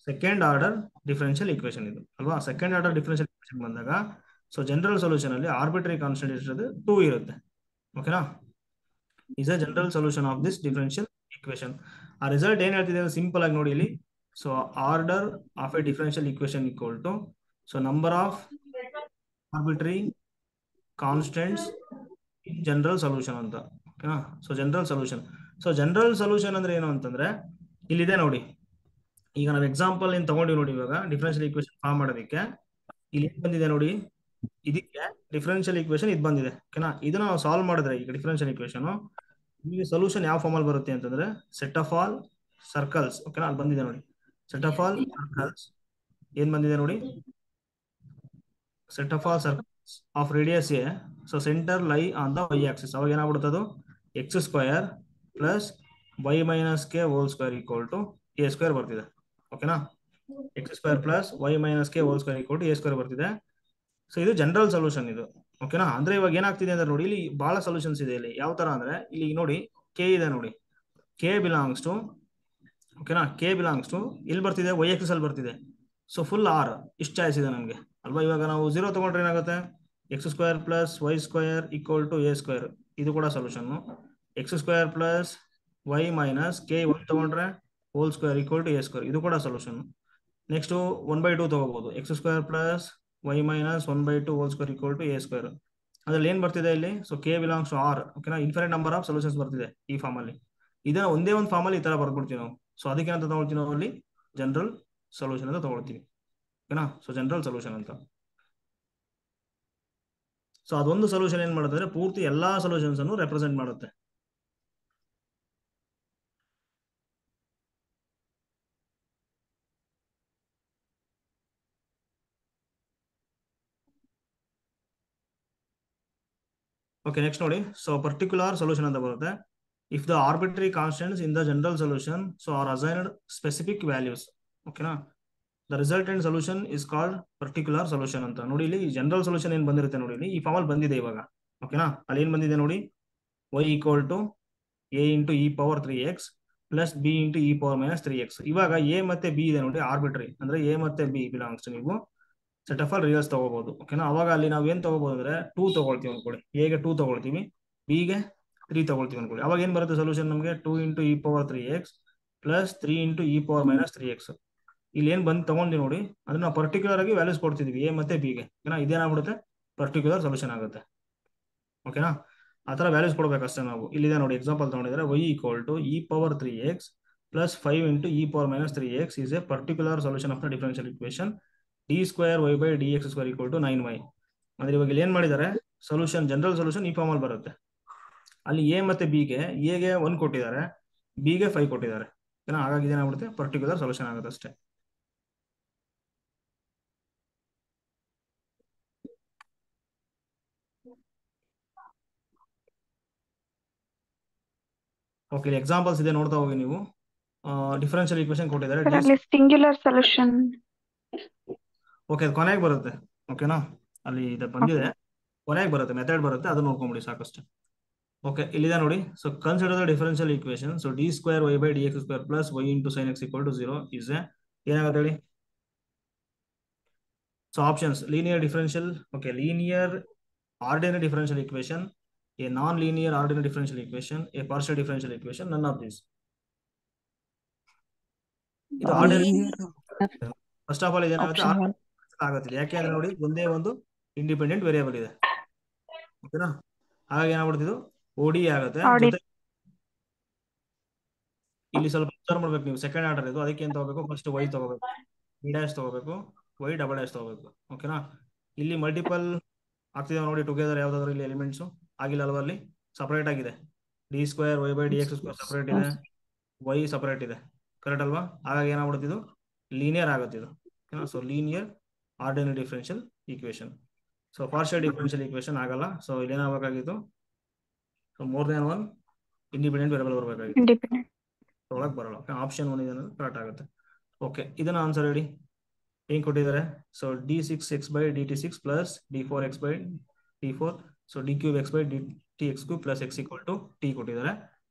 ಸೆಕೆಂಡ್ ಆರ್ಡರ್ ಡಿಫರೆನ್ಷಿಯಲ್ ಈಕ್ವೇಶನ್ ಇದು ಅಲ್ವಾ. ಸೆಕೆಂಡ್ ಆರ್ಡರ್ ಡಿಫರೆನ್ಷಿಯಲ್ ಈಕ್ವೇಶನ್ ಬಂದಾಗ ಸೊ ಜನರಲ್ ಸೊಲ್ಯೂಷನ್ ಅಲ್ಲಿ ಆರ್ಬಿಟ್ರರಿ ಕಾನ್ಸ್ಟೆಂಟ್ ಇರೋದು 2 ಇರುತ್ತೆ. ಓಕೆನಾ, is a general solution of this differential equation. ಆ ರಿಸಲ್ಟ್ ಏನ್ ಹೇಳ್ತಿದೆ ಸಿಂಪಲ್ ಆಗಿ ನೋಡಿ ಇಲ್ಲಿ. So order of a differential equation equal to so number of arbitrary constants in general solution ಅಂತ. ಓಕೆನಾ? So general solution. So general solution ಅಂದ್ರೆ ಏನು ಅಂತಂದ್ರೆ ಇಲ್ಲಿದೆ ನೋಡಿ. ಈಗ ನಾವು ಎಕ್ಸಾಂಪಲ್ ಏನ್ ತಗೊಂಡಿವಿ ನೋಡಿ, ಇವಾಗ ಡಿಫರೆನ್ಷಿಯಲ್ ಈಕ್ವೇಶನ್ ಫಾರ್ಮ್ ಮಾಡೋದಕ್ಕೆ ಇಲ್ಲಿ ಏನ್ ಬಂದಿದೆ ನೋಡಿ, ಇದಕ್ಕೆ ಡಿಫರೆನ್ಷಿಯಲ್ ಈಕ್ವೇಶನ್ ಇದು ಬಂದಿದೆ. ಓಕೆನಾ? ಇದನ್ನ ನಾವು ಸಾಲ್ವ್ ಮಾಡಿದ್ರೆ ಈಗ ಡಿಫರೆನ್ಷಿಯಲ್ ಈಕ್ವೇಶನ್ ನಿಮಗೆ ಸೊಲ್ಯೂಷನ್ ಯಾವ ಫಾರ್ಮ್ ಅಲ್ಲಿ ಬರುತ್ತೆ ಅಂತಂದ್ರೆ ಸೆಟ್ ಆಫ್ ಆಲ್ ಸರ್ಕಲ್ಸ್. ಓಕೆನಾ? ಅಲ್ಲಿ ಬಂದಿದೆ ನೋಡಿ, ಸೆಟ್ ಆಫ್ ಆಲ್ ಸರ್ಕಲ್ಸ್ ಏನ್ ಬಂದಿದೆ ನೋಡಿ, set of all circles of radius a. So centre lie on the y axis. ಅವಾಗ ಏನಾಗ್ಬಿಡುತ್ತೆ ಅದು x square plus y minus k whole square equal to a square ಬರ್ತಿದೆ. ಓಕೆನಾ? X square plus y minus k whole square equal to a square ಬರ್ತಿದೆ. So ಇದು general solution ಇದು. ಓಕೆನಾ? ಅಂದ್ರೆ ಇವಾಗ ಏನಾಗ್ತಿದೆ ಅಂದ್ರೆ ನೋಡಿ, ಇಲ್ಲಿ ಬಹಳ ಸೊಲ್ಯೂಷನ್ಸ್ ಇದೆ. ಇಲ್ಲಿ ಯಾವ ತರ ಅಂದ್ರೆ ಇಲ್ಲಿ ನೋಡಿ ಕೆ ಇದೆ ನೋಡಿ, ಕೆ ಬಿಲಾಂಗ್ಸ್ ಟು, ಓಕೆನಾ, ಕೆ ಬಿಲಾಂಗ್ಸ್ ಟು ಇಲ್ಲಿ ಬರ್ತಿದೆ ವೈ ಎಕ್ಸ್ ಅಲ್ಲಿ ಬರ್ತಿದೆ. ಸೊ ಫುಲ್ ಆರ್ ಇಷ್ಟು ಚಾಯ್ಸ್ ಇದೆ ನಮಗೆ ಅಲ್ವಾ. ಇವಾಗ ನಾವು 0 ತಗೊಂಡ್ರೆ ಏನಾಗುತ್ತೆ, x square plus y square equal to a square, ಇದು ಕೂಡ solution. X square plus y minus k 1 ತಗೊಂಡ್ರೆ whole square equal to a square, ಇದು ಕೂಡ ಸೊಲ್ಯೂಷನ್. ನೆಕ್ಸ್ಟ್ 1/2 ತಗೋಬಹುದು, x square plus y minus 1/2 whole square equal to a square. ಅದ್ರಲ್ಲಿ ಏನ್ ಬರ್ತಿದೆ ಇಲ್ಲಿ, so k belongs to R. ಓಕೆನಾ? Infinite number of solutions ಬರ್ತಿದೆ ಈ ಫಾರ್ಮ್ ಅಲ್ಲಿ. ಇದನ್ನ ಒಂದೇ ಒಂದು ಫಾರ್ಮ್ ಅಲ್ಲಿ ಈ ತರ ಬರ್ಬಿಡ್ತೀವಿ ನಾವು. ಸೊ ಅದಕ್ಕೆ ಅಂತ ತಗೊಳ್ತೀವಿ ನಾವು ಅಲ್ಲಿ ಜನರಲ್ ಸೊಲ್ಯೂಷನ್ ಅಂತ ತಗೊಳ್ತೀವಿ. ಓಕೆನಾ? ಸೊ ಜನರಲ್ ಸೊಲ್ಯೂಷನ್ ಅಂತ. ಸೊ ಅದೊಂದು ಸೊಲ್ಯೂಷನ್ ಏನ್ ಮಾಡುತ್ತೆ ಅಂದ್ರೆ ಪೂರ್ತಿ ಎಲ್ಲಾ ಸೊಲ್ಯೂಷನ್ಸ್ ಅನ್ನು ರೆಪ್ರೆಸೆಂಟ್ ಮಾಡುತ್ತೆ. ಓಕೆ, ನೆಕ್ಸ್ಟ್ ನೋಡಿ. ಸೊ ಪರ್ಟಿಕ್ಯುಲರ್ ಸೊಲ್ಯೂಷನ್ ಅಂತ ಬರುತ್ತೆ. If the arbitrary constants in the general solution so are assigned specific values. ಓಕೆನಾ? The resultant solution is called particular solution ಅಂತ. ನೋಡಿ ಇಲ್ಲಿ ಜನರಲ್ ಸೊಲ್ಯೂಷನ್ ಏನ್ ಬಂದಿರುತ್ತೆ ನೋಡಿ, ಇಲ್ಲಿ ಈ ಫಾರ್ಮ್ ಅಲ್ಲಿ ಬಂದಿದೆ ಇವಾಗ. ಓಕೆನಾ? ಅಲ್ಲಿ ಏನ್ ಬಂದಿದೆ ನೋಡಿ, y equal to a into e power 3x plus b into e power minus 3x. ಇವಾಗ ಎ ಮತ್ತೆ ಬಿ ಇದೆ ನೋಡಿ, ಆರ್ಬಿಟ್ರಿ ಅಂದ್ರೆ ಎ ಮತ್ತೆ ಬಿ ಬಿಲಾಂಗ್ಸ್ ಟು ನೀವು ಸೆಟ್ ಆಫ್ ಆಲ್ ರಿಯಲ್ಸ್ ತಗೋಬಹುದು. ಓಕೆನಾ? ಅವಾಗ ಅಲ್ಲಿ ನಾವು ಏನ್ ತಗೋಬಹುದು ಅಂದ್ರೆ 2 ತಗೊಳ್ತೀವಿ ಅನ್ಕೊಳ್ಳಿ, ಎಗೆ 2 ತಗೊಳ್ತೀವಿ, ಬಿಗೆ 3 ತಗೊಳ್ತೀವಿ ಅನ್ಕೊಳ್ಳಿ. ಅವಾಗ ಏನ್ ಬರುತ್ತೆ ಸೊಲ್ಯೂಷನ್ ನಮಗೆ, 2 into e power 3x plus 3 into e power minus 3x. ಇಲ್ಲಿ ಏನ್ ಬಂದು ತಗೊಂಡಿ ನೋಡಿ, ಅದನ್ನ ನಾವು ಪರ್ಟಿಕ್ಯುಲರ್ ಆಗಿ ವ್ಯಾಲ್ಯೂಸ್ ಕೊಡ್ತಿದ್ವಿ ಎ ಮತ್ತೆ ಬಿಗೆ. ಓಕೆನಾ? ಇದೇನಾಗ್ಬಿಡುತ್ತೆ ಪರ್ಟಿಕ್ಯುಲರ್ ಸೊಲ್ಯೂಷನ್ ಆಗುತ್ತೆ. ಓಕೆನಾ? ಆ ತರ ವ್ಯಾಲ್ಯೂಸ್ ಕೊಡ್ಬೇಕಷ್ಟೇ ನಾವು. ಇಲ್ಲಿದೆ ನೋಡಿ ಎಕ್ಸಾಂಪಲ್ ತಗೊಂಡಿದ್ರೆ y equal to e power 3x plus 5 into e power minus 3x is a particular solution of the differential equation d square y by d x square equal to 9y. ಅಂದ್ರೆ ಇವಾಗ ಇಲ್ಲಿ ಏನ್ ಮಾಡಿದ್ದಾರೆ, solution general solution ಈ form ಅಲ್ಲಿ ಬರುತ್ತೆ. ಅಲ್ಲಿ A ಮತ್ತೆ ಬಿಗೆ, ಎಗೆ 1 ಕೊಟ್ಟಿದ್ದಾರೆ, ಬಿಗೆ 5 ಕೊಟ್ಟಿದ್ದಾರೆ. ಹಾಗಾಗಿ ಏನಾಗ್ಬಿಡುತ್ತೆ ಪರ್ಟಿಕ್ಯುಲರ್ ಸೊಲ್ಯೂಷನ್ ಆಗುತ್ತೆ ಅಷ್ಟೇ. ಓಕೆ, ಎಕ್ಸಾಂಪಲ್ಸ್ ಇದೆ ನೋಡ್ತಾ ಹೋಗಿ ನೀವು. ಡಿಫರೆನ್ಷಿಯಲ್ ಈಕ್ವೇಶನ್ ಕೊಟ್ಟಿದ್ದಾರೆ, ಸಿಂಗ್ಯುಲರ್ ಸೊಲ್ಯೂಷನ್. ಓಕೆ, ಅದು ಕೊನೆಗೆ ಬರುತ್ತೆ. ಓಕೆನಾ? ಅಲ್ಲಿ ಇದು ಬಂದಿದೆ, ಕೊನೆಗೆ ಬರುತ್ತೆ, ಮೆಥಡ್ ಬರುತ್ತೆ, ಅದು ನೋಡ್ಕೊಂಬಿಡಿ ಸಾಕಷ್ಟು. ಓಕೆ, ಇಲ್ಲಿದೆ ನೋಡಿ. So consider the differential equation. So d square y by d x square plus y into sine x equal to 0 is ಏನಾಗುತ್ತೆ ಹೇಳಿ. So options linear differential, okay, linear ordinary differential equation, a non-linear ordinary differential equation, a partial differential equation, none of these. ಇದು ordinary. First of all ಇದೇನಾಗುತ್ತೆ ಆಗುತ್ತೆ, ಯಾಕೆ ಅಂದ್ರೆ ನೋಡಿ ಒಂದೇ ಒಂದು independent variable ಇದೆ. ಓಕೆನಾ? ಹಾಗಾಗಿ ಏನಾಗ್ಬಿಡ್ತಿದ್ದು ಓಡಿ ಆಗುತ್ತೆ. ಜೊತೆ ಇಲ್ಲಿ ಸ್ವಲ್ಪ ಅಬ್ಸರ್ವ್ ಮಾಡ್ಬೇಕು ನೀವು, ಸೆಕೆಂಡ್ ಆರ್ಡರ್ ಇದು. ಅದಕ್ಕೆ ಏನ್ ತಗೋಬೇಕು, ಫಸ್ಟ್ ವೈ ತಗೋಬೇಕು, ಬಿ ಡ್ಯಾಶ್ ತಗೋಬೇಕು, ವೈ ಡಬಲ್ ಡ್ಯಾಶ್ ತಗೋಬೇಕು. ಓಕೆನಾ? ಇಲ್ಲಿ ಮಲ್ಟಿಪಲ್ ಆಗ್ತಿದೆ ನೋಡಿ ಟುಗೆದರ್, ಯಾವ್ದಾದ್ರು ಇಲ್ಲಿ ಎಲಿಮೆಂಟ್ಸ್ ಆಗಿಲ್ಲ ಅಲ್ವಾ, ಅಲ್ಲಿ ಸಪರೇಟ್ ಆಗಿದೆ. D square y by d x square separate ಇದೆ, ವೈ ಸಪರೇಟ್ ಇದೆ, ಕರೆಕ್ಟ್ ಅಲ್ವಾ? ಹಾಗಾಗಿ ಏನಾಗ್ಬಿಡುತ್ತಿದ್ದು ಲೀನಿಯರ್ ಆಗುತ್ತಿದ್ದು. So linear ordinary differential equation. So partial differential equation ಆಗಲ್ಲ. ಸೊ ಇಲ್ಲಿ ಏನಾಗಬೇಕಾಗಿತ್ತು, more than one independent variable ಬರಬೇಕಾಗಿತ್ತು, ಒಳಗೆ ಬರಲ್ಲ. ಆಪ್ಷನ್ 1 ಇದೆ ಕರೆಕ್ಟ್ ಆಗುತ್ತೆ. ಓಕೆ, ಇದನ್ನ ಆನ್ಸರ್ ಹೇಳಿ ಏನ್ ಕೊಟ್ಟಿದ್ದಾರೆ. So d6x by dt6 plus d4x by d4, so d cube x by dtx cube plus x equal to t ಕೊಟ್ಟಿದ್ದಾರೆ.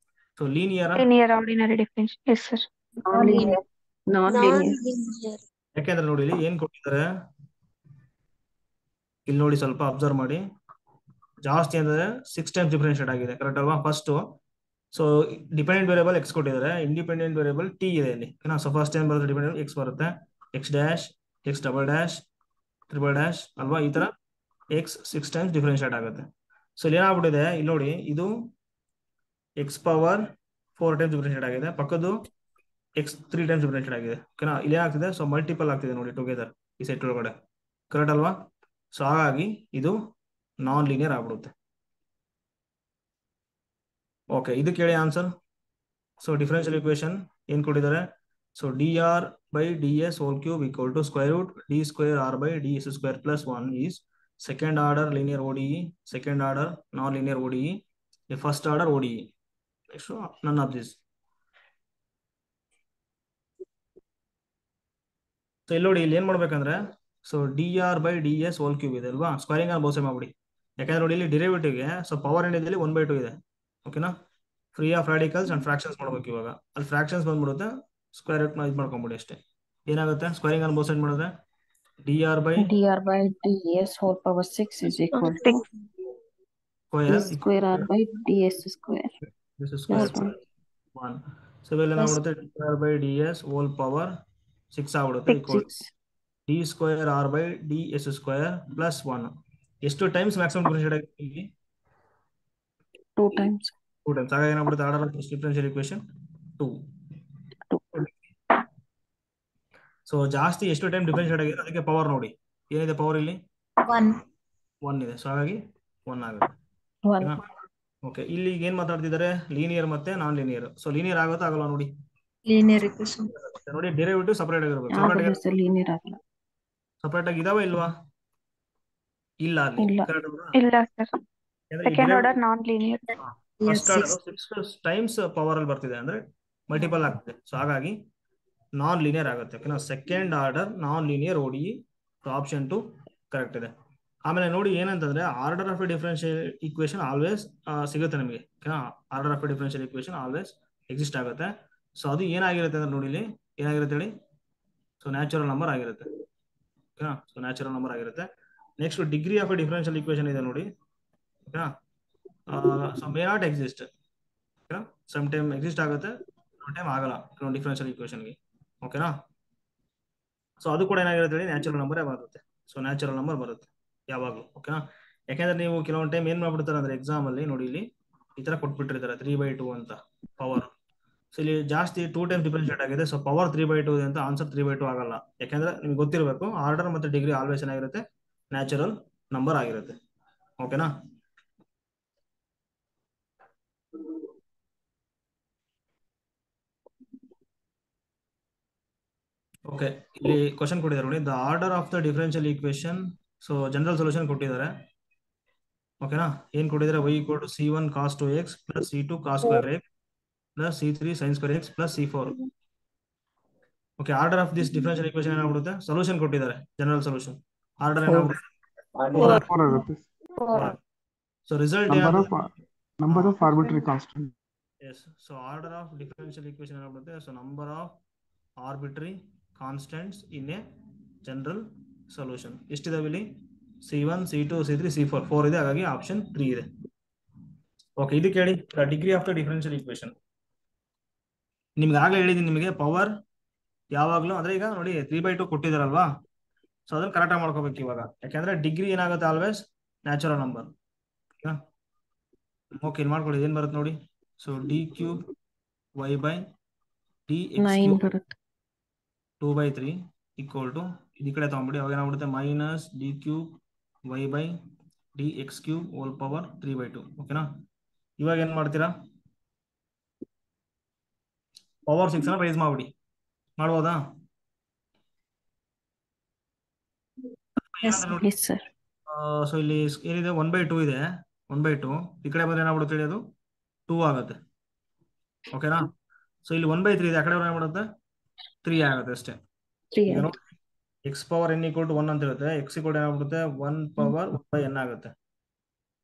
So linear ordinary differential. Yes sir. Non linear. ಯಾಕೆಂದ್ರೆ ನೋಡಿ ಇಲ್ಲಿ ಏನ್ ಕೊಟ್ಟಿದ್ದಾರೆ, ಇಲ್ಲಿ ನೋಡಿ ಸ್ವಲ್ಪ ಅಬ್ಸರ್ವ್ ಮಾಡಿ. ಜಾಸ್ತಿ ಅಂದ್ರೆ 6 ಟೈಮ್ಸ್ ಡಿಫರೆನ್ಶಿಯೇಟ್ ಆಗಿದೆ, ಕರೆಕ್ಟ್ ಅಲ್ವಾ? First so dependent variable X ಕೊಟ್ಟಿದ್ದಾರೆ, ಇಂಡಿಪೆಂಡೆಂಟ್ ವೇರಿಯಬಲ್ ಟಿ ಇದೆ ಇಲ್ಲಿ. ಸೊ ಫಸ್ಟ್ ಏನ್ ಬರುತ್ತೆ, ಡಿಪೆಂಡೆಂಟ್ ಎಕ್ಸ್ ಬರುತ್ತೆ, X dash, X double dash, triple dash ಅಲ್ವಾ, ಈ ತರ ಎಕ್ಸ್ 6 ಟೈಮ್ಸ್ ಡಿಫ್ರೆನ್ಶಿಯೇಟ್ ಆಗುತ್ತೆ. ಸೊ ಇಲ್ಲಿ ಏನಾಗ್ಬಿಟ್ಟಿದೆ, ಇಲ್ಲಿ ನೋಡಿ, ಇದು ಎಕ್ಸ್ ಪವರ್ 4 ಟೈಮ್ಸ್ ಡಿಫ್ರೆನ್ಶಿಯೇಟ್ ಆಗಿದೆ, ಪಕ್ಕದ್ದು ಎಕ್ಸ್ 3 ಟೈಮ್ಸ್ ಡಿಫ್ರೆನ್ಶಿಯೇಟ್ ಆಗಿದೆ. ಓಕೆನಾ, ಇಲ್ಲಿ ಏನಾಗ್ತಿದೆ, ಸೊ ಮಲ್ಟಿಪಲ್ ಆಗ್ತಿದೆ ನೋಡಿ ಟುಗೆದರ್ ಈ ಸೆಟ್ ಒಳಗಡೆ, ಕರೆಕ್ಟ್ ಅಲ್ವಾ? ಸೊ ಹಾಗಾಗಿ ಇದು ನಾನ್ ಲೀನಿಯರ್ ಆಗ್ಬಿಡುತ್ತೆ. ಓಕೆ, ಇದು ಕೇಳಿ ಆನ್ಸರ್. ಸೊ ಡಿಫರೆನ್ಷಿಯಲ್ ಇಕ್ವೇಶನ್ ಏನ್ ಕೊಟ್ಟಿದ್ದಾರೆ, so d r by d s whole cube equal to square root d square r by d s square plus 1 is second order linear ODE, second order non linear ODE, first order ODE. Next none of this. So ಇಲ್ಲಿ ನೋಡಿ, ಇಲ್ಲಿ ಏನ್ ಮಾಡ್ಬೇಕಂದ್ರೆ, so d r by d s whole cube ಇದೆ ಅಲ್ವಾ, squaring ಅನ್ನು ಬೋಸೆ ಮಾಡ್ಬಿಡಿ. ಯಾಕಂದ್ರೆ ನೋಡಿ, ಇಲ್ಲಿ ಡಿರೈವೇಟಿವ್ಗೆ ಸೊ ಪವರ್ ಏನಿದೆ 1/2 ಇದೆ. ಓಕೆನಾ, free of radicals and fractions ಮಾಡ್ಬೇಕು. ಇವಾಗ ಅಲ್ಲಿ ಫ್ರಾಕ್ಷನ್ಸ್ ಬಂದ್ಬಿಡುತ್ತೆ, ಸ್ಕ್ವೇರ್ ರೂಟ್ ಇದು ಮಾಡ್ಕೊಂಬಿಡಿ ಅಷ್ಟೇ. ಏನಾಗುತ್ತೆ, ಸ್ಕ್ವೇರಿಂಗ್ ಅನ್ನು ಬೋಸೆ ಮಾಡಿದ್ರೆ dr by ds whole power 6 is equal to square d square r by ds square. this is square Plus 1. So ಇವೆಲ್ಲ ಏನಾಗ್ಬಿಡುತ್ತೆ, dr by ds whole power 6 ಆಗ್ಬಿಡುತ್ತೆ, equal d square r by ds square plus 1. ಎಷ್ಟು times maximum differentiate ಆಗಿದೆ ಇಲ್ಲಿ? 2 times. 2 times. ಹಾಗಾಗಿ ಏನಾಗ್ಬಿಡುತ್ತೆ, order of differential equation 2. So ಜಾಸ್ತಿ ಎಷ್ಟು time differentiate ಆಗಿದೆ ಅದಕ್ಕೆ ಪವರ್ ನೋಡಿ, ಏನಿದೆ ಪವರ್ ಇಲ್ಲಿ 1 ಇದೆ. ಸೊ ಹಾಗಾಗಿ 1 ಆಗುತ್ತೆ. ಓಕೆ, ಇಲ್ಲಿ ಏನ್ ಮಾತಾಡ್ತಿದ್ದಾರೆ, ಲೀನಿಯರ್ ಮತ್ತೆ ನಾನ್ ಲೀನಿಯರ್. ಸೊ ಲೀನಿಯರ್ ಆಗುತ್ತಾ ಆಗಲ್ಲ ನೋಡಿ, ಲೀನಿಯರ್ ಇಕ್ವೇಶನ್ ನೋಡಿ ಡೆರಿವೇಟಿವ್ ಸಪರೇಟ್ ಆಗಿರ್ಬೇಕು. ಲೀನಿಯರ್ ಆಗಲ್ಲ, ಸಪರೇಟ್ ಆಗಿ ಇದಾವ ಇಲ್ವಾ? ಇಲ್ಲ, ಅಲ್ಲಿ ಇಲ್ಲ sir, second order non linear. First order 6 times power ಅಲ್ಲಿ ಬರ್ತಿದೆ, ಅಂದ್ರೆ ಮಲ್ಟಿಪಲ್ ಆಗ್ತಿದೆ. ಸೊ ಹಾಗಾಗಿ ನಾನ್ ಲೀನಿಯರ್ ಆಗುತ್ತೆ. ಓಕೆನಾ, second order non linear ODE. Option 2 correct ಇದೆ. ಆಮೇಲೆ ನೋಡಿ ಏನಂತಂದ್ರೆ, order of a differential equation always ಸಿಗುತ್ತೆ ನಮಗೆ. ಓಕೆನಾ, order of a differential equation always exist ಆಗುತ್ತೆ. ಸೊ ಅದು ಏನಾಗಿರುತ್ತೆ ಅಂದ್ರೆ ನೋಡಿ, ಇಲ್ಲಿ ಏನಾಗಿರುತ್ತೆ ಹೇಳಿ, ಸೊ ನ್ಯಾಚುರಲ್ ನಂಬರ್ ಆಗಿರುತ್ತೆ. ಓಕೆನಾ, ಸೊ ನ್ಯಾಚುರಲ್ ನಂಬರ್ ಆಗಿರುತ್ತೆ. Next degree of a differential equation ಇದೆ ನೋಡಿ. ಓಕೆನಾ, ಸೊ ಮೇ ನಾಟ್ ಎಕ್ಸಿಸ್ಟ್. ಓಕೆನಾ, ಸಮ್ ಟೈಮ್ ಎಕ್ಸಿಸ್ಟ್ ಆಗುತ್ತೆ, ಸಮ್ ಟೈಮ್ ಆಗಲ್ಲ ಡಿಫರೆನ್ಷಿಯಲ್ ಇಕ್ವೇಶನ್ಗೆ. ಓಕೆನಾ, ಸೊ ಅದು ಕೂಡ ಏನಾಗಿರುತ್ತೆ ಹೇಳಿ, ನ್ಯಾಚುರಲ್ ನಂಬರ್ ಬರುತ್ತೆ. ಸೊ ನ್ಯಾಚುರಲ್ ನಂಬರ್ ಬರುತ್ತೆ ಯಾವಾಗಲೂ. ಓಕೆನಾ, ಯಾಕಂದ್ರೆ ನೀವು ಕೆಲವೊಂದು ಟೈಮ್ ಏನ್ ಮಾಡ್ಬಿಡ್ತಾರೆ ಅಂದ್ರೆ, ಎಕ್ಸಾಮ್ ಅಲ್ಲಿ ನೋಡಿ, ಇಲ್ಲಿ ಈ ತರ ಕೊಟ್ಬಿಟ್ಟಿರ್ತಾರೆ 3/2 ಅಂತ ಪವರ್. ಸೊ ಇಲ್ಲಿ ಜಾಸ್ತಿ 2 ಟೈಮ್ಸ್ ಡಿಫರೆನ್ಶಿಯೇಟ್ ಆಗಿದೆ. ಸೊ ಪವರ್ 3/2 ಇದೆ ಅಂತ ಆನ್ಸರ್ 3/2 ಆಗಲ್ಲ. ಯಾಕಂದ್ರೆ ನಿಮ್ಗೆ ಗೊತ್ತಿರಬೇಕು, ಆರ್ಡರ್ ಮತ್ತೆ ಡಿಗ್ರಿ ಆಲ್ವೇಸ್ ಏನಾಗಿರುತ್ತೆ, ನ್ಯಾಚುರಲ್ ನಂಬರ್ ಆಗಿರುತ್ತೆ. ಓಕೆನಾ, ಓಕೆ, ಇಲ್ಲಿ ಕ್ವಶನ್ ಕೊಟ್ಟಿದ್ದಾರೆ ನೋಡಿ, the order of the differential equation. So general solution ಕೊಟ್ಟಿದ್ದಾರೆ. ಓಕೆನಾ, ಏನ್ ಕೊಟ್ಟಿದ್ದಾರೆ, y = c1 cos 2x plus c2 cos square x plus c3 sin square x plus c4. Okay, order of this differential equation ಏನಾಗ್ಬಿಡುತ್ತೆ, solution ಕೊಟ್ಟಿದ್ದಾರೆ, general solution. Order ಏನಾಗ್ಬಿಡುತ್ತೆ 4 ಆಗುತ್ತೆ. So result number of arbitrary constant. Yes, so order of differential equation ಏನಾಗ್ಬಿಡುತ್ತೆ, so number of arbitrary constants in a general solution. ಎಷ್ಟಿದಾವೆ ಇಲ್ಲಿ, c1 c2 c3 c4, 4 ಇದೆ. ಹಾಗಾಗಿ option 3 ಇದೆ. ಓಕೆ, ಇದು ಕೇಳಿ, degree of the differential equation. ನಿಮ್ಗೆ ಆಗ್ಲೇ ಹೇಳಿದೀನಿ, ನಿಮಗೆ ಪವರ್ ಯಾವಾಗ್ಲೂ ಅಂದ್ರೆ, ಈಗ ನೋಡಿ 3/2 ಕೊಟ್ಟಿದಾರಲ್ವಾ, ಸೊ ಅದನ್ನ ಕರೆಕ್ಟ್ ಆಗಿ ಮಾಡ್ಕೋಬೇಕು ಇವಾಗ. ಯಾಕಂದ್ರೆ ಡಿಗ್ರಿ ಏನಾಗುತ್ತೆ, ಆಲ್ವೇಸ್ ನ್ಯಾಚುರಲ್ ನಂಬರ್. ಓಕೆ, ಇದು ಮಾಡ್ಕೊಳ್ಳಿ, ಏನ್ ಬರುತ್ತೆ ನೋಡಿ. So d³ y by dx³ 2/3 equal to, ಈ ಕಡೆ ತಗೊಂಡ್ಬಿಡಿ, ಅವಾಗ ಏನಾಗ್ಬಿಡುತ್ತೆ -d³ y by dx³ whole power 3/2. ಓಕೆನಾ, ಇವಾಗ ಏನ್ ಮಾಡ್ತೀರಾ, ಪವರ್ 6 ಅನ್ನ ರೈಸ್ ಮಾಡ್ಬಿಡಿ. ಮಾಡ್ಬೋದಾ? ಸೊ ಇಲ್ಲಿ ಏನಿದೆ, 1/2 ಇದೆ. 1/2 ಈ ಕಡೆ ಬಂದ್ರೆ ಏನಾಗ್ಬಿಡುತ್ತೆ, ಅದು 2 ಆಗುತ್ತೆ. ಓಕೆನಾ, ಸೊ ಇಲ್ಲಿ 1/3 ಇದೆ, ಆ ಕಡೆ ಏನಾಗ್ಬಿಡುತ್ತೆ 3 ಆಗುತ್ತೆ ಅಷ್ಟೇ. x ಪವರ್ n = 1 ಅಂತ ಇರುತ್ತೆ. x = ಏನಾಗ್ಬಿಡುತ್ತೆ 1 ಪವರ್ 1/n ಆಗುತ್ತೆ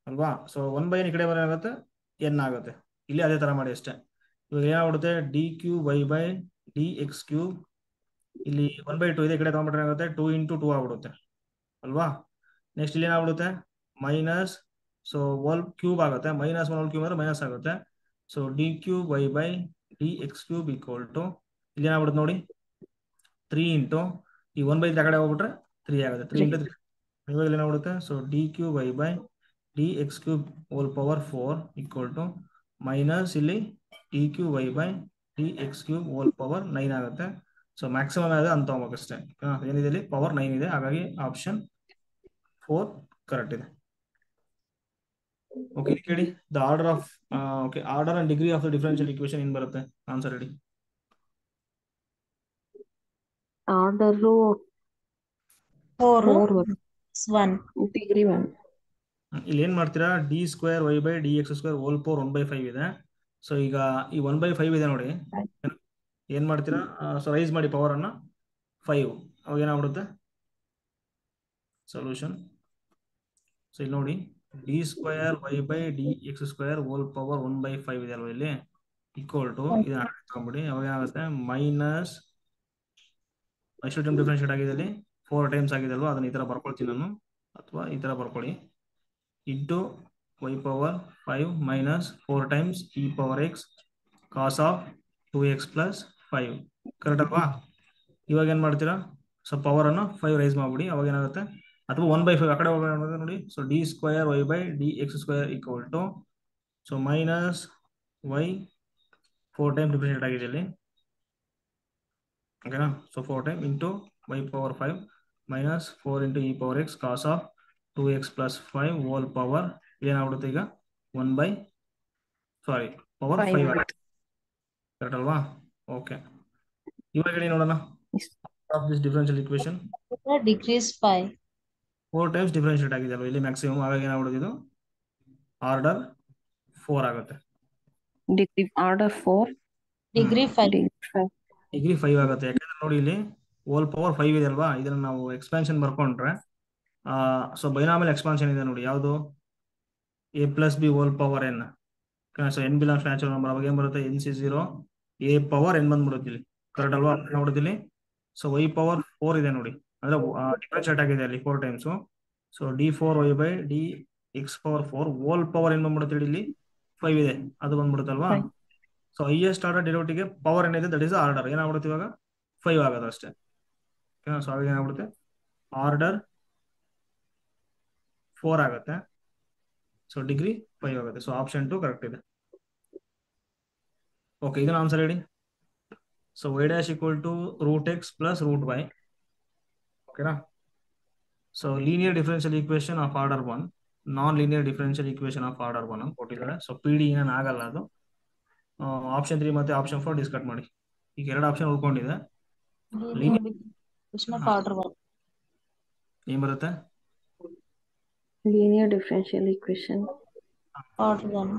ಅಲ್ವಾ. ಸೊ 1/n ಈ ಕಡೆ ಬಂದ್ರೆ ಏನಾಗುತ್ತೆ, n ಆಗುತ್ತೆ. ಇಲ್ಲಿ ಅದೇ ತರ ಮಾಡಿ ಅಷ್ಟೇ. ಇವಾಗ ಏನಾಗ್ಬಿಡುತ್ತೆ, d³ y by dx³ ಇಲ್ಲಿ 1/2 ಇದೆ, ಈ ಕಡೆ ತಗೊಂಡ್ಬಿಟ್ರೆ ಏನಾಗುತ್ತೆ 2 × 2 ಆಗ್ಬಿಡುತ್ತೆ ಅಲ್ವಾ. ನೆಕ್ಸ್ಟ್ ಇಲ್ಲಿ ಏನಾಗ್ಬಿಡುತ್ತೆ ಮೈನಸ್, ಸೊ ಹೋಲ್ ಕ್ಯೂಬ್ ಆಗುತ್ತೆ, -1 ಹೋಲ್ ಕ್ಯೂಬ್ ಅಂದ್ರೆ ಮೈನಸ್ ಆಗುತ್ತೆ. So d³ y by dx³ = ಇಲ್ಲಿ ಏನಾಗ್ಬಿಡುತ್ತೆ ನೋಡಿ 3 × ಈ 1/3 ಆ ಕಡೆ ಹೋಗ್ಬಿಟ್ರೆ 3 ಆಗುತ್ತೆ. 3 ಇಂಟು 3 ಇವಾಗ ಇಲ್ಲಿ ಏನಾಗ್ಬಿಡುತ್ತೆ? So d cube y by d x cube whole power 4 equal to minus ಇಲ್ಲಿ d cube y by d x cube whole power 9 ಆಗುತ್ತೆ. ಸೊ ಮ್ಯಾಕ್ಸಿಮಮ್ ಆಗಿದೆ ಅಂತ ತಗೋಬೇಕಷ್ಟೇ. ಏನಿದೆ ಇಲ್ಲಿ ಪವರ್ 9 ಇದೆ, ಹಾಗಾಗಿ ಆಪ್ಷನ್ 4 ಕರೆಕ್ಟ್ ಇದೆ. ಓಕೆ, ಕೇಳಿ the order of order and degree of the differential equation ಏನ್ ಬರುತ್ತೆ? ಆನ್ಸರ್ ಹೇಳಿ. Order 4 1 degree 1. ಇಲ್ಲಿ ಏನ್ ಮಾಡ್ತೀರಾ? D square y by d x square whole power 1/5 ಇದೆ. ಸೊ ಈಗ ಈ 1/5 ಇದೆ ನೋಡಿ, ಏನ್ ಮಾಡ್ತೀರಾ? ಸೊ ರೈಸ್ ಮಾಡಿ ಪವರ್ ಅನ್ನ 5. ಅವಾಗ ಏನಾಗ್ಬಿಡುತ್ತೆ ಸೊಲ್ಯೂಷನ್? ಸೊ ಇಲ್ಲಿ ನೋಡಿ, d square y by d x square whole power 1/5 ಇದೆ ಅಲ್ವಾ ಇಲ್ಲಿ, ಈಕ್ವಲ್ ಟು ಇದನ್ನ ತಗೊಂಡ್ಬಿಡಿ. ಅವಾಗ ಏನಾಗುತ್ತೆ? ಮೈನಸ್ ಎಷ್ಟು ಟೈಮ್ ಡಿಫ್ರೆನ್ಶಿಯೇಟ್ ಆಗಿದೆ ಇಲ್ಲಿ? 4 ಟೈಮ್ಸ್ ಆಗಿದೆ ಅಲ್ವಾ, ಅದನ್ನ ಈ ತರ ಬರ್ಕೊಳ್ತೀನಿ ನಾನು, ಅಥವಾ ಈ ತರ ಬರ್ಕೊಳ್ಳಿ. Into y power 5 minus 4 times e power x cos of 2x plus 5. Correct ಅಲ್ವಾ? ಇವಾಗ ಏನ್ ಮಾಡ್ತೀರಾ? ಸೊ ಪವರ್ ಅನ್ನು 5 ರೈಸ್ ಮಾಡ್ಬಿಡಿ. ಅವಾಗ ಏನಾಗುತ್ತೆ? ಅಥವಾ 1/5 ಆ ಕಡೆ ಹೋಗೋಣ ನೋಡಿ. So d square y by d x square equal to so minus y 4 time differentiate ಆಗಿದೆ ಇಲ್ಲಿ, ಓಕೆನಾ? So 4 time into y power 5 minus 4 into e power x cos of 2x plus 5 whole power ಏನಾಗ್ಬಿಡುತ್ತೆ ಈಗ? Power 5 ಆಗುತ್ತೆ. Correct ಅಲ್ವಾ? Okay, ಇವಾಗ ಹೇಳಿ ನೋಡೋಣ of this differential equation. Degrees 5 4 times differentiate ಆಗಿದೆ ಅಲ್ವಾ ಇಲ್ಲಿ ಮ್ಯಾಕ್ಸಿಮಮ್, ಹಾಗಾಗಿ ಏನಾಗ್ಬಿಡುತ್ತೆ? ಇದು ಆರ್ಡರ್ 4 ಆಗುತ್ತೆ. ಡಿಗ್ರಿ ಆರ್ಡರ್ 4 ಡಿಗ್ರಿ 5 ಡಿಗ್ರಿ 5 ಆಗುತ್ತೆ. ಯಾಕಂದ್ರೆ ನೋಡಿ ಇಲ್ಲಿ ಹೋಲ್ ಪವರ್ 5 ಇದೆ ಅಲ್ವಾ, ಇದನ್ನ ನಾವು ಎಕ್ಸ್ಪಾನ್ಷನ್ ಬರ್ಕೊಂಡ್ರೆ ಸೊ ಬೈನಾಮಿಯಲ್ ಎಕ್ಸ್ಪಾನ್ಷನ್ ಇದೆ ನೋಡಿ, ಯಾವುದು? a plus B whole power n. So n belongs natural number. ಅವಾಗ ಏನ್ ಬರುತ್ತೆ? NC0 a ಪವರ್ n ಬಂದ್ಬಿಡುತ್ತೆ ಇಲ್ಲಿ. ಕರೆಕ್ಟ್ ಅಲ್ವಾ? ನೋಡುತ್ತೆ ಇಲ್ಲಿ. ಸೊ y ಪವರ್ 4 ಇದೆ ನೋಡಿ, ಅಂದ್ರೆ ಡಿಫರೆನ್ಶಿಯೇಟ್ ಆಗಿದೆ ಅಲ್ಲಿ 4 times. So d4y by d X power 4 whole power ಏನ್ ಬಂದ್ಬಿಡುತ್ತೆ ಇಲ್ಲಿ? 5 ಇದೆ, ಅದು ಬಂದ್ಬಿಡುತ್ತಲ್ವಾ? ಸೊ ಹೈಯೆಸ್ಟ್ ಆರ್ಡರ್ ಡೆರಿವೇಟಿವ್ಗೆ ಪವರ್ ಏನಿದೆ ದಟ್ ಇಸ್ ಆರ್ಡರ್. ಏನಾಗ್ಬಿಡುತ್ತೆ ಇವಾಗ? 5 ಆಗೋದು ಅಷ್ಟೇ. ಸೊ ಅವಾಗ ಏನಾಗ್ಬಿಡುತ್ತೆ? ಆರ್ಡರ್ 4 ಆಗುತ್ತೆ. ಸೊ ಡಿಗ್ರಿ 5 ಆಗುತ್ತೆ. ಸೊ ಆಪ್ಷನ್ 2 ಕರೆಕ್ಟ್ ಇದೆ. ಓಕೆ, ಇದನ್ನ ಆನ್ಸರ್ ಹೇಳಿ. So y dash equal to root x plus root y. ಓಕೆನಾ? So linear differential equation of order 1, non linear differential equation of order 1 ಅಂತ ಕೊಟ್ಟಿದ್ದಾರೆ. So P D ಏನ್ ಆಗಲ್ಲ ಅದು. ಆಪ್ಷನ್ 3 ಮತ್ತೆ ಆಪ್ಷನ್ 4 ಡಿಸ್ಕಟ್ ಮಾಡಿ. ಈಗ 2 ಆಪ್ಷನ್ ಉಳ್ಕೊಂಡಿದೆ. ಆರ್ಡರ್ 1 ಏನ್ ಬರುತ್ತೆ? ಲೀನಿಯರ್ ಡಿಫರೆನ್ಷಿಯಲ್ ಈಕ್ವೇಶನ್ ಆರ್ಡರ್ 1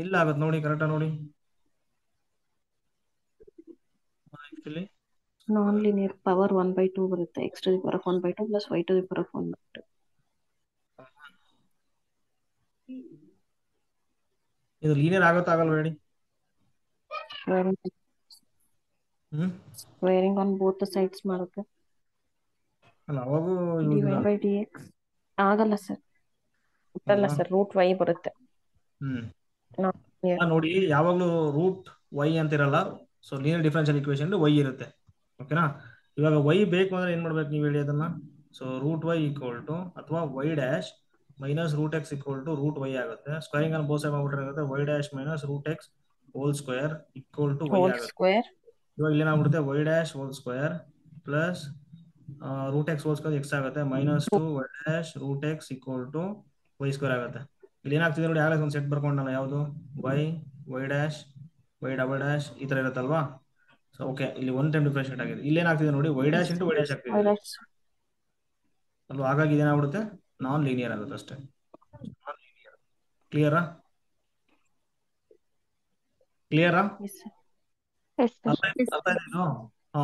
ಎಲ್ಲ ಆಗುತ್ತೆ ನೋಡಿ, ಕರೆಕ್ಟಾ ನೋಡಿ. ಆಕ್ಚುಲಿ ನಾನ್ ಲೀನಿಯರ್ ಪವರ್ 1/2 ಬರುತ್ತೆ. x to the power of 1/2 plus y to the power of 1/2. ಇದು ಲೀನಿಯರ್ ಆಗುತ್ತಾ ಆಗಲ್ವಾ ಹೇಳಿ? Squaring on both the sides ಮಾಡುತ್ತೆ. ಅಲ್ಲ ಅವಾಗೂ dy by dx ಆಗಲ್ಲ ಸರ್, ಅಲ್ಲ ಸರ್, ರೂಟ್ y ಬರುತ್ತೆ. ನೋಡಿ, ಯಾವಾಗ್ಲೂ ರೂಟ್ y ಅಂತ ಇರಲ್ಲ. So linear differential equation y ಇರುತ್ತೆ. ಓಕೆನಾ? ಇವಾಗ y ಬೇಕು ಅಂದ್ರೆ ಏನ್ ಮಾಡ್ಬೇಕು ನೀವು ಹೇಳಿ ಅದನ್ನ? So root y equal to ಅಥವಾ y dash minus root x equal to root y ಆಗುತ್ತೆ. ಸ್ಕ್ವೇರಿಂಗ್ ಅನ್ನು ಬೋತ್ ಸೈಡ್ ಮಾಡ್ಬಿಟ್ರೆ ಆಗುತ್ತೆ y dash minus root x whole square equal to y ಆಗುತ್ತೆ. ಇವಾಗ ಇಲ್ಲಿ ಏನಾಗ್ಬಿಡುತ್ತೆ? y dash whole square plus root x whole square x ಆಗುತ್ತೆ, minus 2 y dash root x equal to y square ಆಗುತ್ತೆ. ಇಲ್ಲಿ ಏನಾಗ್ತಿದೆ ನೋಡಿ, ಆಗಲೇ ಒಂದು ಸೆಟ್ ಬರ್ಕೊಂಡಲ್ಲ, ಯಾವುದು? y dash y double dash ಈ ತರ ಇರುತ್ತಲ್ವಾ? ಸೊ ಓಕೆ, ಇಲ್ಲಿ 1 ಟೈಮ್ ಡಿಫರೆನ್ಶಿಯೇಟ್ ಆಗಿದೆ. ಇಲ್ಲಿ ಏನಾಗ್ತಿದೆ ನೋಡಿ, y dash into y dash ಆಗ್ತಿದೆ ಅಲ್ವಾ? ಹಾಗಾಗಿ ಇದೇನಾಗ್ಬಿಡುತ್ತೆ? ನಾನ್ ಲೀನಿಯರ್ ಆಗುತ್ತೆ ಅಷ್ಟೇ. ಕ್ಲಿಯರಾ? ಅರ್ಥ ಆಯ್ತು? ಹಾ.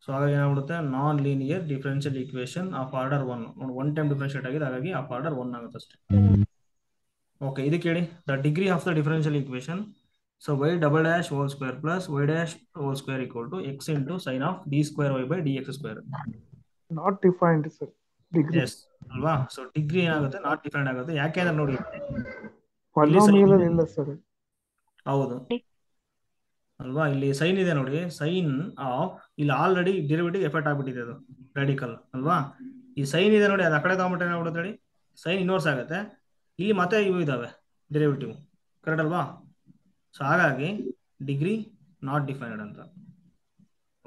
ಸೊ ಹಾಗಾಗಿ ಏನಾಗ್ಬಿಡುತ್ತೆ? Non linear differential equation of order 1. ನೋಡಿ, 1 ಟೈಮ್ ಡಿಫರೆನ್ಶಿಯೇಟ್ ಆಗಿದೆ, ಹಾಗಾಗಿ ಆಫ್ ಆರ್ಡರ್ 1 ಆಗುತ್ತೆ ಅಷ್ಟೇ. ಓಕೆ, ಇದಕ್ಕೆ ಹೇಳಿ the degree of the differential equation. So y double dash whole square plus y dash whole square equal to x into sine of d square y by d x square. Not defined sir, degree yes ಅಲ್ವಾ? So degree ಏನಾಗುತ್ತೆ? Not defined ಆಗುತ್ತೆ. ಯಾಕೆಂದ್ರೆ ನೋಡಿ, polynomial ಇಲ್ಲ sir. ಹೌದು ಅಲ್ವಾ? ಇಲ್ಲಿ sign ಇದೆ ನೋಡಿ, ಸೈನ್ ಆಫ್ ಇಲ್ಲಿ ಆಲ್ರೆಡಿ ಡೆರಿವೇಟಿವ್ ಎಫೆಕ್ಟ್ ಆಗ್ಬಿಟ್ಟಿದೆ ಅದು ರಾಡಿಕಲ್ ಅಲ್ವಾ. ಈ ಸೈನ್ ಇದೆ ನೋಡಿ, ಅದು ಆ ಕಡೆ ತಗೊಂಬಿಟ್ರೆ ಏನಾಗ್ಬಿಡುತ್ತೆ ನೋಡಿ, ಸೈನ್ ಇನ್ವರ್ಸ್ ಆಗುತ್ತೆ. ಇಲ್ಲಿ ಮತ್ತೆ ಇವು ಇದಾವೆ ಡೆರಿವೇಟಿವ್, ಕರೆಕ್ಟ್ ಅಲ್ವಾ. ಸೊ ಹಾಗಾಗಿ ಡಿಗ್ರಿ ನಾಟ್ ಡಿಫೈನ್ಡ್ ಅಂತ.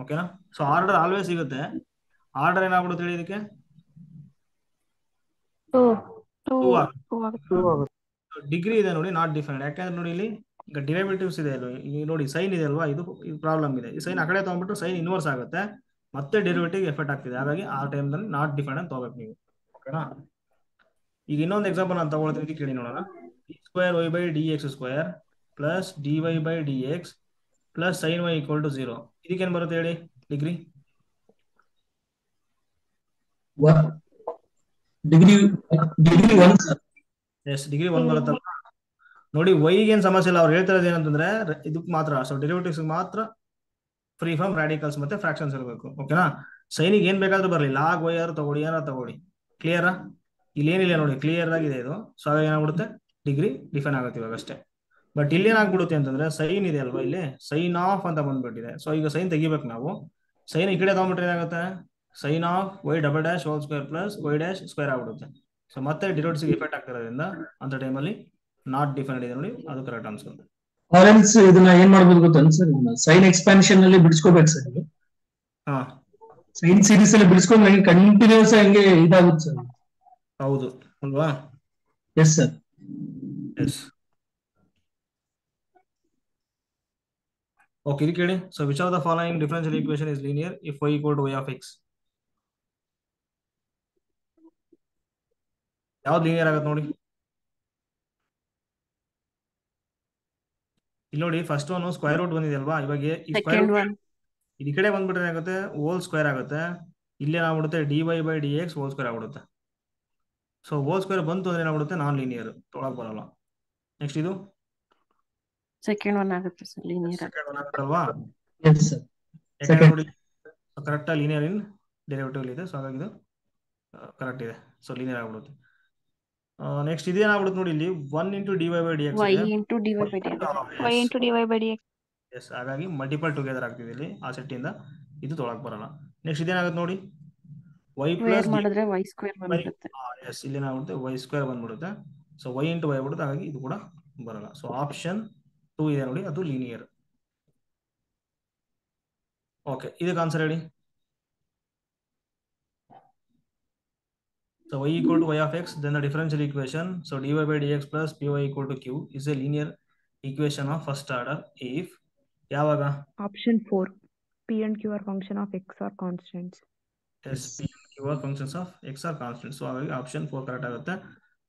ಓಕೆನಾ. ಸೊ ಆರ್ಡರ್ ಆಲ್ವೇಸ್ ಸಿಗುತ್ತೆ. ಆರ್ಡರ್ ಏನಾಗ್ಬಿಡುತ್ತೆ ಹೇಳಿ ಇದಕ್ಕೆ, 2 2 ಆಗುತ್ತೆ. 2 ಆಗುತ್ತೆ. 2 ಆಗುತ್ತೆ. ಡಿಗ್ರಿ ಇದೆ ನೋಡಿ ನಾಟ್ ಡಿಫೈನ್ಡ್. ಯಾಕಂದ್ರೆ ನೋಡಿ ಇಲ್ಲಿ ಈಗ ಡಿರೈವೇಟಿವ್ಸ್ ಇದೆ ಅಲ್ವಾ, ಈಗ ನೋಡಿ ಸೈನ್ ಇದೆ ಅಲ್ವಾ, ಇದು ಪ್ರಾಬ್ಲಮ್ ಇದೆ. ಈ ಸೈನ್ ಆ ಕಡೆ ತಗೊಂಡ್ಬಿಟ್ಟು ಸೈನ್ ಇನ್ವರ್ಸ್ ಆಗುತ್ತೆ, ಮತ್ತೆ ಡೆರಿವೇಟಿವ್ ಎಫೆಕ್ಟ್ ಆಗ್ತಿದೆ. ಹಾಗಾಗಿ ಆ ಟೈಮ್ನಲ್ಲಿ ನಾಟ್ ಡಿಫೈನ್ಡ್ ಅಂತ ತಗೋಬೇಕು ನೀವು. ಓಕೆನಾ. ಈಗ ಇನ್ನೊಂದು ಎಕ್ಸಾಂಪಲ್ ನಾನು ತಗೊಳ್ತೀನಿ, ಕೇಳಿ ನೋಡೋಣ. d2y/dx² plus dy/dx plus sin y = 0. ಇದಕ್ಕೇನು ಬರುತ್ತೆ ಹೇಳಿ degree? Degree 1 sir. Yes, degree 1 ಬರುತ್ತಲ್ಲ. ನೋಡಿ ವೈಗೆ ಏನು ಸಮಸ್ಯೆ ಇಲ್ಲ, ಅವ್ರು ಹೇಳ್ತಿರೋದು ಏನಂತಂದ್ರೆ ಇದಕ್ಕೆ ಮಾತ್ರ, ಸೊ ಡೆರಿವೇಟಿವ್ಸ್ ಮಾತ್ರ ಫ್ರೀ ಫ್ರಮ್ ರಾಡಿಕಲ್ಸ್ ಮತ್ತೆ ಫ್ರಾಕ್ಷನ್ಸ್ ಇರಬೇಕು. ಓಕೆನಾ. ಸೈನಿಗೆ ಏನ್ ಬೇಕಾದ್ರೂ ಬರಲಿ, ಲಾಗ್ ವೈ ಆರ್ ತಗೊಳ್ಳಿ, ಏನಾರ ತಗೊಳ್ಳಿ. ಕ್ಲಿಯರಾ? ಇಲ್ಲಿ ಏನಿಲ್ಲ ನೋಡಿ, ಕ್ಲಿಯರ್ ಆಗಿದೆ ಇದು. ಸೊ ಹಾಗಾಗಿ ಏನಾಗ್ಬಿಡುತ್ತೆ, ಡಿಗ್ರಿ ಡಿಫೈನ್ ಆಗುತ್ತೆ ಇವಾಗ ಅಷ್ಟೇ. ಬಟ್ ಇಲ್ಲಿ ಏನಾಗ್ಬಿಡುತ್ತೆ ಅಂತಂದ್ರೆ ಸೈನ್ ಇದೆ ಅಲ್ವಾ, ಇಲ್ಲಿ ಸೈನ್ ಆಫ್ ಅಂತ ಬಂದ್ಬಿಟ್ಟಿದೆ. ಸೊ ಈಗ ಸೈನ್ ತೆಗಿಬೇಕು ನಾವು. ಸೈನ್ ಈ ಕಡೆ ತಗೊಂಡ್ಬಿಟ್ರೆ ಏನಾಗುತ್ತೆ, sin of y′′ plus y′ ಆಗ್ಬಿಡುತ್ತೆ. ಸೊ ಮತ್ತೆ ಡಿರೈವೇಟಿವ್ಸ್ ಎಫೆಕ್ಟ್ ಆಗ್ತಿರೋದ್ರಿಂದ ಅಂತ ಟೈಮಲ್ಲಿ ನಾಟ್ ಡಿಫೈನ್ಡ್ ಇದೆ ನೋಡಿ, ಅದು ಕರೆಕ್ಟ್ ಅನ್ಸುತ್ತೆ. ಆರೆನ್ಸ್ ಇದನ್ನ ಏನ್ ಮಾಡ್ಬೋದು ಗೊತ್ತಾ ಸರ್, ಸೈನ್ ಎಕ್ಸ್ಪಾನ್ಷನ್ ಅಲ್ಲಿ ಬಿಡಿಸ್ಕೋಬೇಕು ಸರ್. ಹಾ, ಸೈನ್ ಸೀರೀಸ್ ಅಲ್ಲಿ ಬಿಡಿಸ್ಕೊಂಡು ಹಂಗೆ ಕಂಟಿನ್ಯೂಸ್ ಹಂಗೆ ಇದಾಗುತ್ತೆ ಸರ್. ಹೌದು ಅಲ್ವಾ. Yes sir. ಎಸ್. ಓಕೆ, ಇದು ಕೇಳಿ. So which of the following differential equation is linear if y = y of x? ಯಾವ್ದು ಲೀನಿಯರ್ ಆಗುತ್ತೆ ನೋಡಿ. ಇಲ್ಲಿ ನೋಡಿ, ಫಸ್ಟ್ ಒನ್ ಸ್ಕ್ವೇರ್ ರೂಟ್ ಬಂದಿದೆ ಅಲ್ವಾ. ಇವಾಗ ಈ ಸ್ಕ್ವೇರ್ ಸೆಕೆಂಡ್ ರೂಟ್ ಒನ್ ಈ ಕಡೆ ಬಂದ್ಬಿಟ್ರೆ ಏನಾಗುತ್ತೆ, ಹೋಲ್ ಸ್ಕ್ವೇರ್ ಆಗುತ್ತೆ. ಇಲ್ಲಿ ಏನಾಗ್ಬಿಡುತ್ತೆ, dy/dx ಹೋಲ್ ಸ್ಕ್ವೇರ್ ಆಗ್ಬಿಡುತ್ತೆ. ಸೊ ಹೋಲ್ ಸ್ಕ್ವೇರ್ ಬಂತು ಅಂದ್ರೆ ಏನಾಗ್ಬಿಡುತ್ತೆ, ನಾನ್ ಲೀನಿಯರ್, ತೊಳಕ್ ಬರಲ್ಲ. ನೆಕ್ಸ್ಟ್ ಇದು ಸೆಕೆಂಡ್ ಒನ್ ಆಗುತ್ತೆ ಸರ್, ಲೀನಿಯರ್ ಸೆಕೆಂಡ್ ಒನ್ ಆಗುತ್ತಲ್ವಾ. Yes sir. ಯಾಕಂದ್ರೆ ನೋಡಿ ಕರೆಕ್ಟ್ ಲೀನಿಯರ್ ಇನ್ ಡೆರಿವೇಟಿವ್ ಇದೆ. ಸೊ ಹಾಗಾಗಿ ಇದು ಕರೆಕ್ಟ್ ಇದೆ. ಸೊ ಲೀನಿಯರ್ ಆಗ್ಬಿಡುತ್ತೆ. ನೆಕ್ಸ್ಟ್ ಇದೇನಾಗ್ಬಿಡುತ್ತೆ ನೋಡಿ, ಇಲ್ಲಿ 1 × dy/dx y ಇದೆ. Into dy by d y into dy/dx. Yes, ಹಾಗಾಗಿ ಮಲ್ಟಿಪಲ್ ಟುಗೆದರ್ ಆಗ್ತಿದೆ ಇಲ್ಲಿ ಆ ಸೆಟ್ ಇಂದ. ಇದು ತೊಳಕ್ ಬರಲ್ಲ. ನೆಕ್ಸ್ಟ್ ಇದೇನಾಗುತ್ತೆ ನೋಡಿ, y ವೇರ್ + ಮಾಡಿದ್ರೆ y² ಬಂದ್ಬಿಡುತ್ತೆ. ಎಸ್, ಇಲ್ಲಿ ಏನಾಗುತ್ತೆ, y² ಬಂದ್ಬಿಡುತ್ತೆ. ಸೊ y × y ಆಗ್ಬಿಡುತ್ತೆ, ಹಾಗಾಗಿ ಇದು ಕೂಡ ಬರಲ್ಲ. ಸೊ ಆಪ್ಷನ್ 2 ಇದೆ ನೋಡಿ, ಅದು ಲೀನಿಯರ್. ಓಕೆ, ಇದಕ್ಕೆ ಆನ್ಸರ್ ಹೇಳಿ. So y = y of x, then the differential equation, so dy/dx plus py = q is a linear equation of first order if ಯಾವಾಗ? Option 4. P and Q are function of x or constants. Yes, P and Q are functions of x are constants. So ಹಾಗಾಗಿ option 4 correct ಆಗುತ್ತೆ.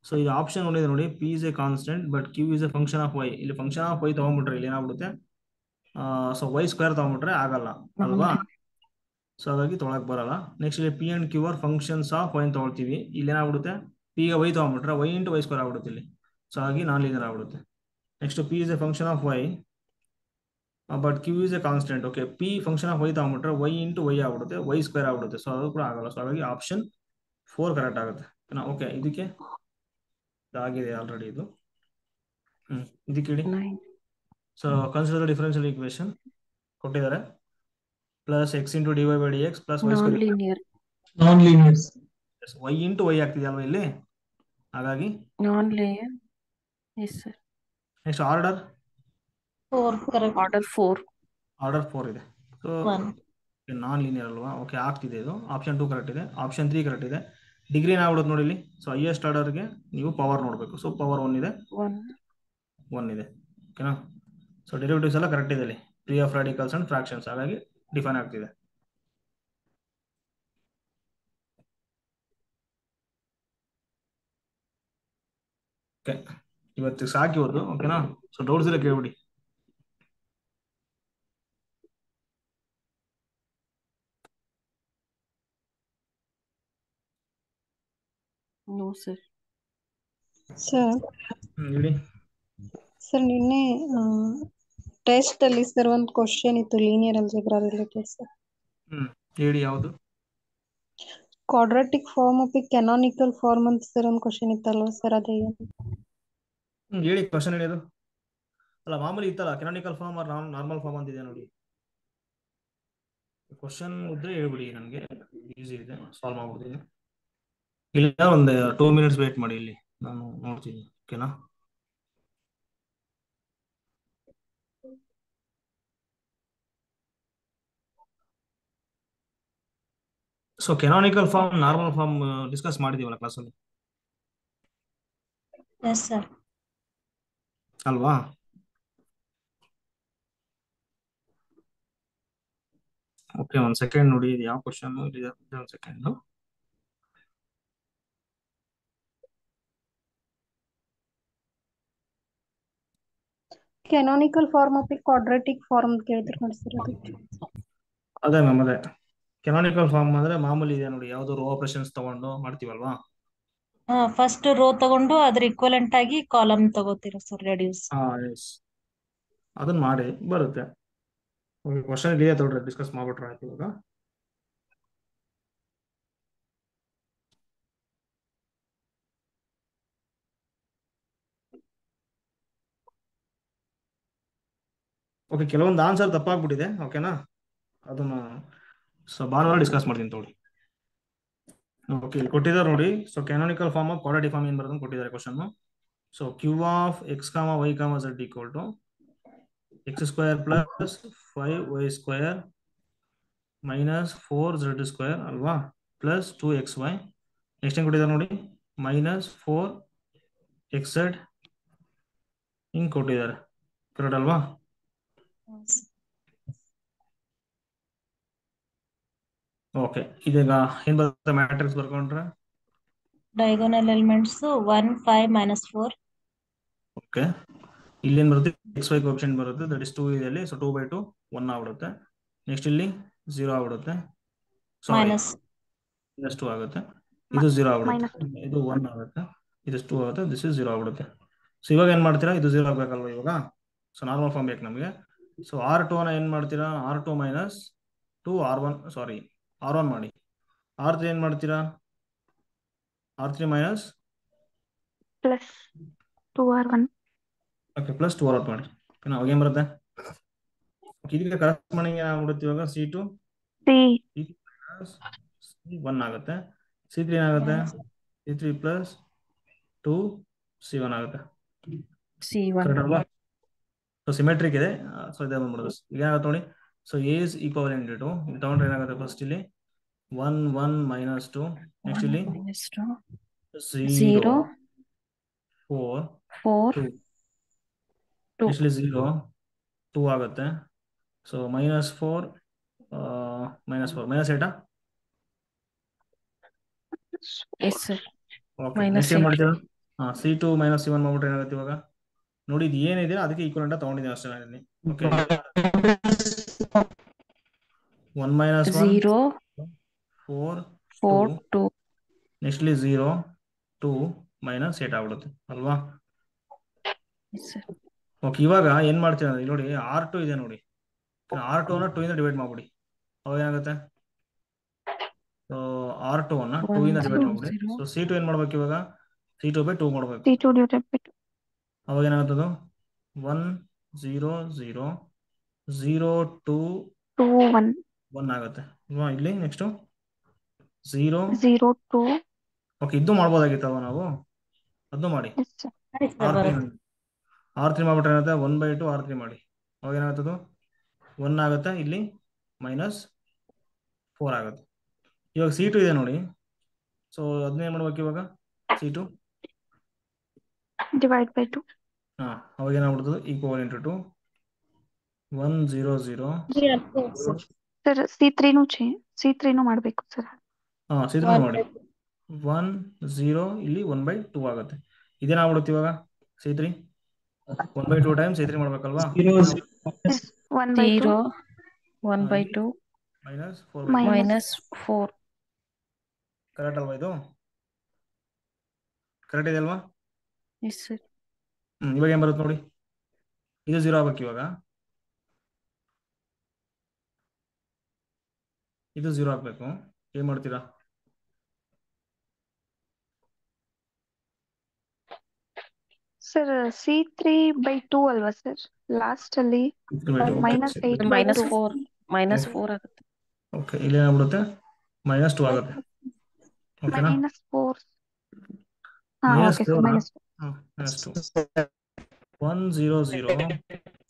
So ಇದು option ಒಂದಿದೆ ನೋಡಿ, P is a constant but Q is a function of y. ಇಲ್ಲಿ function of y ತಗೊಂಡ್ಬಿಟ್ರೆ ಇಲ್ಲಿ ಏನಾಗ್ಬಿಡುತ್ತೆ, so y² ತಗೊಂಡ್ಬಿಟ್ರೆ ಆಗಲ್ಲ ಅಲ್ವಾ. ಸೊ ಹಾಗಾಗಿ ತೊಳಕ್ ಬರಲ್ಲ. ನೆಕ್ಸ್ಟ್ ಇಲ್ಲಿ P and Q are functions of y ತಗೊಳ್ತೀವಿ. ಇಲ್ಲಿ ಏನಾಗ್ಬಿಡುತ್ತೆ, P ಗೆ y ತಗೊಂಡ್ಬಿಟ್ರೆ y × y² ಆಗ್ಬಿಡುತ್ತೆ ಇಲ್ಲಿ. ಸೊ ಹಾಗಾಗಿ ನಾನ್ ಲೀನಿಯರ್ ಆಗ್ಬಿಡುತ್ತೆ. Next P is a function of y but Q is a constant. Okay, P function of y ತಗೊಂಡ್ಬಿಟ್ರೆ y × y ಆಗ್ಬಿಡುತ್ತೆ, y² ಆಗ್ಬಿಡುತ್ತೆ. So ಅದು ಕೂಡ ಆಗಲ್ಲ. ಸೊ ಹಾಗಾಗಿ ಆಪ್ಷನ್ 4 ಕರೆಕ್ಟ್ ಆಗುತ್ತೆ. ಓಕೆ, ಇದಕ್ಕೆ ಆಗಿದೆ ಆಲ್ರೆಡಿ ಇದು. ಇದಕ್ಕೆ ಹೇಳಿ. So consider the differential equation ಕೊಟ್ಟಿದ್ದಾರೆ. Plus x × dy/dx plus y². Non linear. Non linear. y × y ಆಗ್ತಿದೆ ಅಲ್ವಾ ಇಲ್ಲಿ, ಹಾಗಾಗಿ non linear. Yes sir. Next order 4 correct. Order 4 ಇದೆ. ಸೊ 1. ನಾನ್ ಲೀನಿಯರ್ ಅಲ್ವಾ. ಓಕೆ, ಆಗ್ತಿದೆ ಇದು. ಆಪ್ಷನ್ 2 ಕರೆಕ್ಟ್ ಇದೆ. ಆಪ್ಷನ್ 3 ಕರೆಕ್ಟ್ ಇದೆ. ಡಿಗ್ರಿ ಏನಾಗ್ಬಿಡುತ್ತೆ ನೋಡಿ ಇಲ್ಲಿ. ಸೊ ಹೈಯೆಸ್ಟ್ ಆರ್ಡರ್ಗೆ ನೀವು ಪವರ್ ನೋಡಬೇಕು. ಸೊ ಪವರ್ 1 ಇದೆ, 1 ಇದೆ. ಓಕೆನಾ. ಸೊ ಡೆರಿವೇಟಿವ್ಸ್ ಎಲ್ಲ ಕರೆಕ್ಟ್ ಇದೆ ಇಲ್ಲಿ, free of radicals and fractions, ಹಾಗಾಗಿ ಡಿಫೈನ್ ಆಗ್ತಿದೆ. ಓಕೆ, ಇವತ್ತಿಗೆ ಸಾಕಿ ಇವತ್ತು. ಓಕೆನಾ. ಸೊ ಡೌಟ್ಸ್ ಇಲ್ಲ ಕೇಳ್ಬಿಡಿ. No sir. ಸರ್ ಹೇಳಿ. ಸರ್ ನಿನ್ನೆ ಟೆಸ್ಟ್ ಅಲ್ಲಿ ಸರ್ ಒಂದು ಕ್ವಶನ್ ಇತ್ತು ಲೀನಿಯರ್ ಅಲ್ಜಿಬ್ರಾ ರಿಲೇಟೆಡ್ ಸರ್. ಹೇಳಿ, ಯಾವುದು? Quadratic form of a canonical form ಅಂತ ಸರ್ ಒಂದು ಕ್ವಶನ್ ಇತ್ತಲ್ವಾ ಸರ್, ಅದೇ ಹೇಳಿ ಕ್ವಶನ್ ಹೇಳಿ. ಅದು ಅಲ್ಲ, ಮಾಮೂಲಿ ಇತ್ತಲ್ಲ, canonical form or normal form ಅಂತಿದೆ ನೋಡಿ. ಕ್ವಶನ್ ಇದ್ರೆ ಹೇಳ್ಬಿಡಿ, ನನಗೆ ಈಸಿ ಇದೆ, ಸಾಲ್ವ್ ಮಾಡ್ಬಿಡ್ತೀನಿ. ಇಲ್ಲ ಒಂದು 2 minutes ವೇಟ್ ಮಾಡಿ, ಇಲ್ಲಿ ನಾನು ನೋಡ್ತೀನಿ. ಓಕೆನಾ? So canonical form, normal form discuss ಮಾಡಿದೀವಲ್ಲ ಕ್ಲಾಸಲ್ಲಿ, ಎಸ್ ಸರ್. ಅಲ್ವಾ? ಓಕೆ, ಒಂದು ಸೆಕೆಂಡ್ ನೋಡಿ, ಇದು ಯಾವ ಕ್ವಶನ್ ಇದೆ, ಒಂದು second. Canonical form of quadratic form ಕೇಳಿದ್ರು ನೋಡಿ ಸರ್. ಅದಕ್ಕೆ ಅದೇ ಮ್ಯಾಮ್, ಅದೇ ಕೆನಾನಿಕಲ್ ಫಾರ್ಮ್ ಅಂದ್ರೆ ಮಾಮೂಲಿ ಇದೆ ನೋಡಿ, ಯಾವ್ದು ರೋ ಆಪರೇಷನ್ಸ್ ತಗೊಂಡು ಮಾಡ್ತೀವಲ್ವಾ? ಫಸ್ಟ್ ರೋ ತಗೊಂಡು ಅದ್ರ ಇಕ್ವಲೆಂಟ್ ಆಗಿ ಕಾಲಮ್ ತಗೋತೀರಾ ಸರ್, ರೆಡ್ಯೂಸ್. ಎಸ್, ಅದನ್ನ ಮಾಡಿ ಬರುತ್ತೆ. ಕ್ವಶನ್ ಇದೆಯಾ ತೊಗೊಳ್ರಿ, ಡಿಸ್ಕಸ್ ಮಾಡ್ಬಿಟ್ರೆ ಆಯ್ತು. ಇವಾಗ ಓಕೆ, ಕೆಲವೊಂದು ಆನ್ಸರ್ ತಪ್ಪಾಗ್ಬಿಟ್ಟಿದೆ. ಓಕೆನಾ? ಅದನ್ನ ಭಾನುವಾರ ಡಿಸ್ಕಸ್ ಮಾಡ್ತೀನಿ ತಗೊಳ್ಳಿ. ಓಕೆ, ಇಲ್ಲಿ ಕೊಟ್ಟಿದ್ದಾರೆ ನೋಡಿ. So canonical form of quadratic form ಏನ್ ಬರೋದು ಕೊಟ್ಟಿದ್ದಾರೆ question. So q of x comma y comma z equal to x square plus 5y² minus 4z² ಅಲ್ವಾ, ಪ್ಲಸ್ 2xy. ನೆಕ್ಸ್ಟ್ ಏನ್ ಕೊಟ್ಟಿದ್ದಾರೆ ನೋಡಿ, ಮೈನಸ್ 4xz ಹಿಂಗ್ ಕೊಟ್ಟಿದ್ದಾರೆ. ಕರೆಕ್ಟ್ ಅಲ್ವಾ? ಓಕೆ, ಇದೀಗ ಏನ್ ಬರುತ್ತೆ ಮ್ಯಾಟ್ರಿಕ್ಸ್ ಬರ್ಕೊಂಡ್ರೆ, ಡಯಾಗೋನಲ್ ಎಲಿಮೆಂಟ್ಸ್ 1 5 -4. ಓಕೆ, ಇಲ್ಲೇನ್ ಬರುತ್ತೆ, xy ಕೋಎಫಿಷಿಯಂಟ್ ಬರುತ್ತೆ, ದಟ್ ಇಸ್ 2 ಇದೆಯಲ್ಲಿ. ಸೊ 2/2 1 ಆಗ್ಬಿಡುತ್ತೆ. ನೆಕ್ಸ್ಟ್ ಇಲ್ಲಿ 0 ಆಗ್ಬಿಡುತ್ತೆ, ಸಾರಿ ಮೈನಸ್ -2 ಆಗುತ್ತೆ. ಇದು 0 ಆಗ್ಬಿಡುತ್ತೆ, ಇದು 1 ಆಗುತ್ತೆ, ಇದು 2 ಆಗುತ್ತೆ, ದಿಸ್ ಇಸ್ 0 ಆಗ್ಬಿಡುತ್ತೆ. ಸೊ ಇವಾಗ ಏನ್ ಮಾಡ್ತೀರಾ, ಇದು 0 ಆಗ್ಬೇಕಲ್ವಾ ಇವಾಗ? ಸೊ ನಾರ್ಮಲ್ ಫಾರ್ಮ್ ಬೇಕು ನಮಗೆ. ಸೊ R2 ನ ಏನ್ ಮಾಡ್ತೀರಾ, R2 ಮೈನಸ್ 2 R1, ಸಾರಿ R1 ಮಾಡಿ. R3 ಏನ್ ಮಾಡ್ತೀರಾ, R3 minus plus 2R1. Okay, plus 2R1 ಮಾಡಿ. ಅವಾಗ ಏನ್ ಬರುತ್ತೆ, ಇದಕ್ಕೆ ಕರೆಸ್ಪಾಂಡಿಂಗ್ ಏನಾಗ್ಬಿಡುತ್ತೆ ಇವಾಗ, C2 C1 ಆಗುತ್ತೆ, C3 ಏನಾಗುತ್ತೆ, C3 ಪ್ಲಸ್ 2 C1 ಆಗುತ್ತೆ. ಕರೆಕ್ಟ್ ಅಲ್ವಾ? ಸೊ ಸಿಮೆಟ್ರಿಕ್ ಇದೆ. ಸೊ ಇದೇ ಬಂದ್ಬಿಡೋದು. ಈಗ ಏನಾಗುತ್ತೆ ನೋಡಿ, so a is equivalent to, ಇಲ್ಲಿ ತಗೊಂಡ್ರೆ ಏನಾಗುತ್ತೆ, ಫಸ್ಟ್ ಇಲ್ಲಿ 1 1 ಮೈನಸ್ 2, ನೆಕ್ಸ್ಟ್ ಇಲ್ಲಿ 0 4 2, ನೆಕ್ಸ್ಟ್ ಇಲ್ಲಿ 0 2 ಆಗುತ್ತೆ. ಸೊ -4 -4 -8. ಓಕೆ, ನೆಕ್ಸ್ಟ್ ಏನ್ ಮಾಡ್ತೀರಾ, C2 ಮೈನಸ್ C1 ಮಾಡ್ಬಿಟ್ರೆ ಏನಾಗುತ್ತೆ ಇವಾಗ ನೋಡಿ, ಇದು ಏನಿದೆ ಅದಕ್ಕೆ ಈಕ್ವಲೆಂಟ್ ತಗೊಂಡಿದ್ದೀನಿ ಅಷ್ಟೇ ನಾನು. ಓಕೆ, 1 -1 0 4 2, ನೆಕ್ಸ್ಟ್ ಇಲ್ಲಿ 0 2 -8 ಆಗ್ಬಿಡುತ್ತೆ ಅಲ್ವಾ? ಓಕೆ, ಇವಾಗ ಏನ್ ಮಾಡ್ತೀರಾ ಅಂದ್ರೆ ನೋಡಿ, R2 ಇದೆ ನೋಡಿ, R2 ನ 2 ಇಂದ ಡಿವೈಡ್ ಮಾಡ್ಬಿಡಿ. ಅವಾಗ ಏನಾಗುತ್ತೆ, ಸೊ R2 ನ 2 ಇಂದ ಡಿವೈಡ್ ಮಾಡ್ಬಿಡಿ. ಸೊ C2 ಏನ್ ಮಾಡ್ಬೇಕು ಇವಾಗ, C2/2 ಮಾಡ್ಬೇಕು. ಅವಾಗ ಏನಾಗುತ್ತದು 1 0 0 0 2 1 ಆಗುತ್ತೆ ಅಲ್ವಾ? ಇಲ್ಲಿ ನೆಕ್ಸ್ಟ್ 0 0 2. ಓಕೆ, ಇದು ಮಾಡ್ಬೋದಾಗಿತ್ತಲ್ವ ನಾವು, ಅದನ್ನು ಮಾಡಿ. R3 ಮಾಡ್ಬಿಟ್ರೆ ಏನಾಗುತ್ತೆ, 1/2 R3 ಮಾಡಿ. ಅವಾಗ ಏನಾಗುತ್ತದು 1 ಆಗುತ್ತೆ, ಇಲ್ಲಿ -4 ಆಗುತ್ತೆ. ಇವಾಗ C2 ಇದೆ ನೋಡಿ, ಸೊ ಅದನ್ನೇ ಮಾಡ್ಬೇಕು ಇವಾಗ, C2 ಡಿವೈಡ್ ಬೈ 2. ಅವಾಗ ಏನಾಗ್ಬಿಡ್ತದೆ, ಈಕ್ವಲೆಂಟ್ ಟು 1 0 0. ಸರ್ C3 ಮಾಡಬೇಕು ಸರ್. C3 ಮಾಡಿ, 1 0 ಇಲ್ಲಿ 1/2 ಆಗುತ್ತೆ. ಇದೇನಾಗ್ಬಿಡುತ್ತೆ ಇವಾಗ, C3 1/2 ಟೈಮ್ಸ್ C3 ಮಾಡ್ಬೇಕಲ್ವಾ? 0 1/2 -4. ಕರೆಕ್ಟ್ ಅಲ್ವಾ? ಇದು ಕರೆಕ್ಟ್ ಇದೆ ಅಲ್ವಾ? ಇವಾಗ ಏನ್ ಬರುತ್ತೆ ನೋಡಿ, ಇದು 0 ಆಗ್ಬೇಕು ಇವಾಗ, ಇದು 0 ಆಗ್ಬೇಕು. ಏನ್ ಮಾಡ್ತೀರಾ, ಸರ್ C3/2 ಅಲ್ವಾ ಸರ್, ಲಾಸ್ಟ್ ಅಲ್ಲಿ -4 ಆಗುತ್ತೆ. ಓಕೆ, ಇಲ್ಲಿ ಏನಾಗ್ಬಿಡುತ್ತೆ -2 ಆಗುತ್ತೆ. ಓಕೆನಾ? -4. Okay sir, -4 -4. -2 1 0 0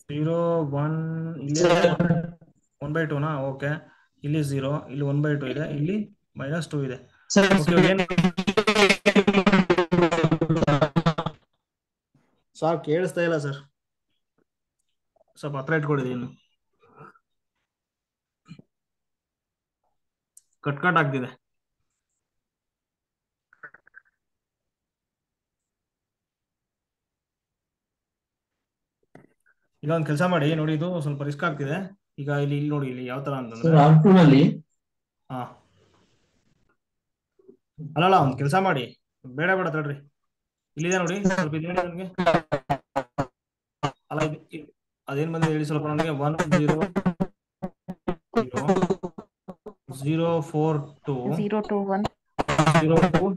0 1 ಇಲ್ಲಿ 1/2ನಾ? ಓಕೆ, ಇಲ್ಲಿ 0, ಇಲ್ಲಿ 1/2 ಇದೆ, ಇಲ್ಲಿ -2 ಇದೆ. ಓಕೆ, ಏನು ಸರ್ ಕೇಳಿಸ್ತಾ ಇಲ್ಲ ಸರ್, ಸ್ವಲ್ಪ ಹತ್ರ ಇಟ್ಕೊಂಡಿದ್ದೀನಿ. ಇನ್ನು ಕಟ್ ಆಗ್ತಿದೆ. ಈಗ ಒಂದು ಕೆಲಸ ಮಾಡಿ ನೋಡಿ, ಇದು ಸ್ವಲ್ಪ ರಿಸ್ಕ್ ಆಗ್ತಿದೆ. ಈಗ ಇಲ್ಲಿ ನೋಡಿ, ಇಲ್ಲಿ ಯಾವ ತರ ಅಂತಂದ್ರೆ ಹಾ ಅಲ್ಲಲ್ಲ, ಒಂದು ಕೆಲಸ ಮಾಡಿ, ಬೇಡ ತಡ್ರಿ, ಇಲ್ಲಿದೆ ನೋಡಿ, ಸ್ವಲ್ಪ ಇದು ಹೇಳಿ ನನಗೆ. ಅಲ್ಲ, ಅದೇನ್ ಬಂದಿದೆ ಹೇಳಿ ಸ್ವಲ್ಪ ನನಗೆ. 1 0 0 0 4 2 0 2 1 0 2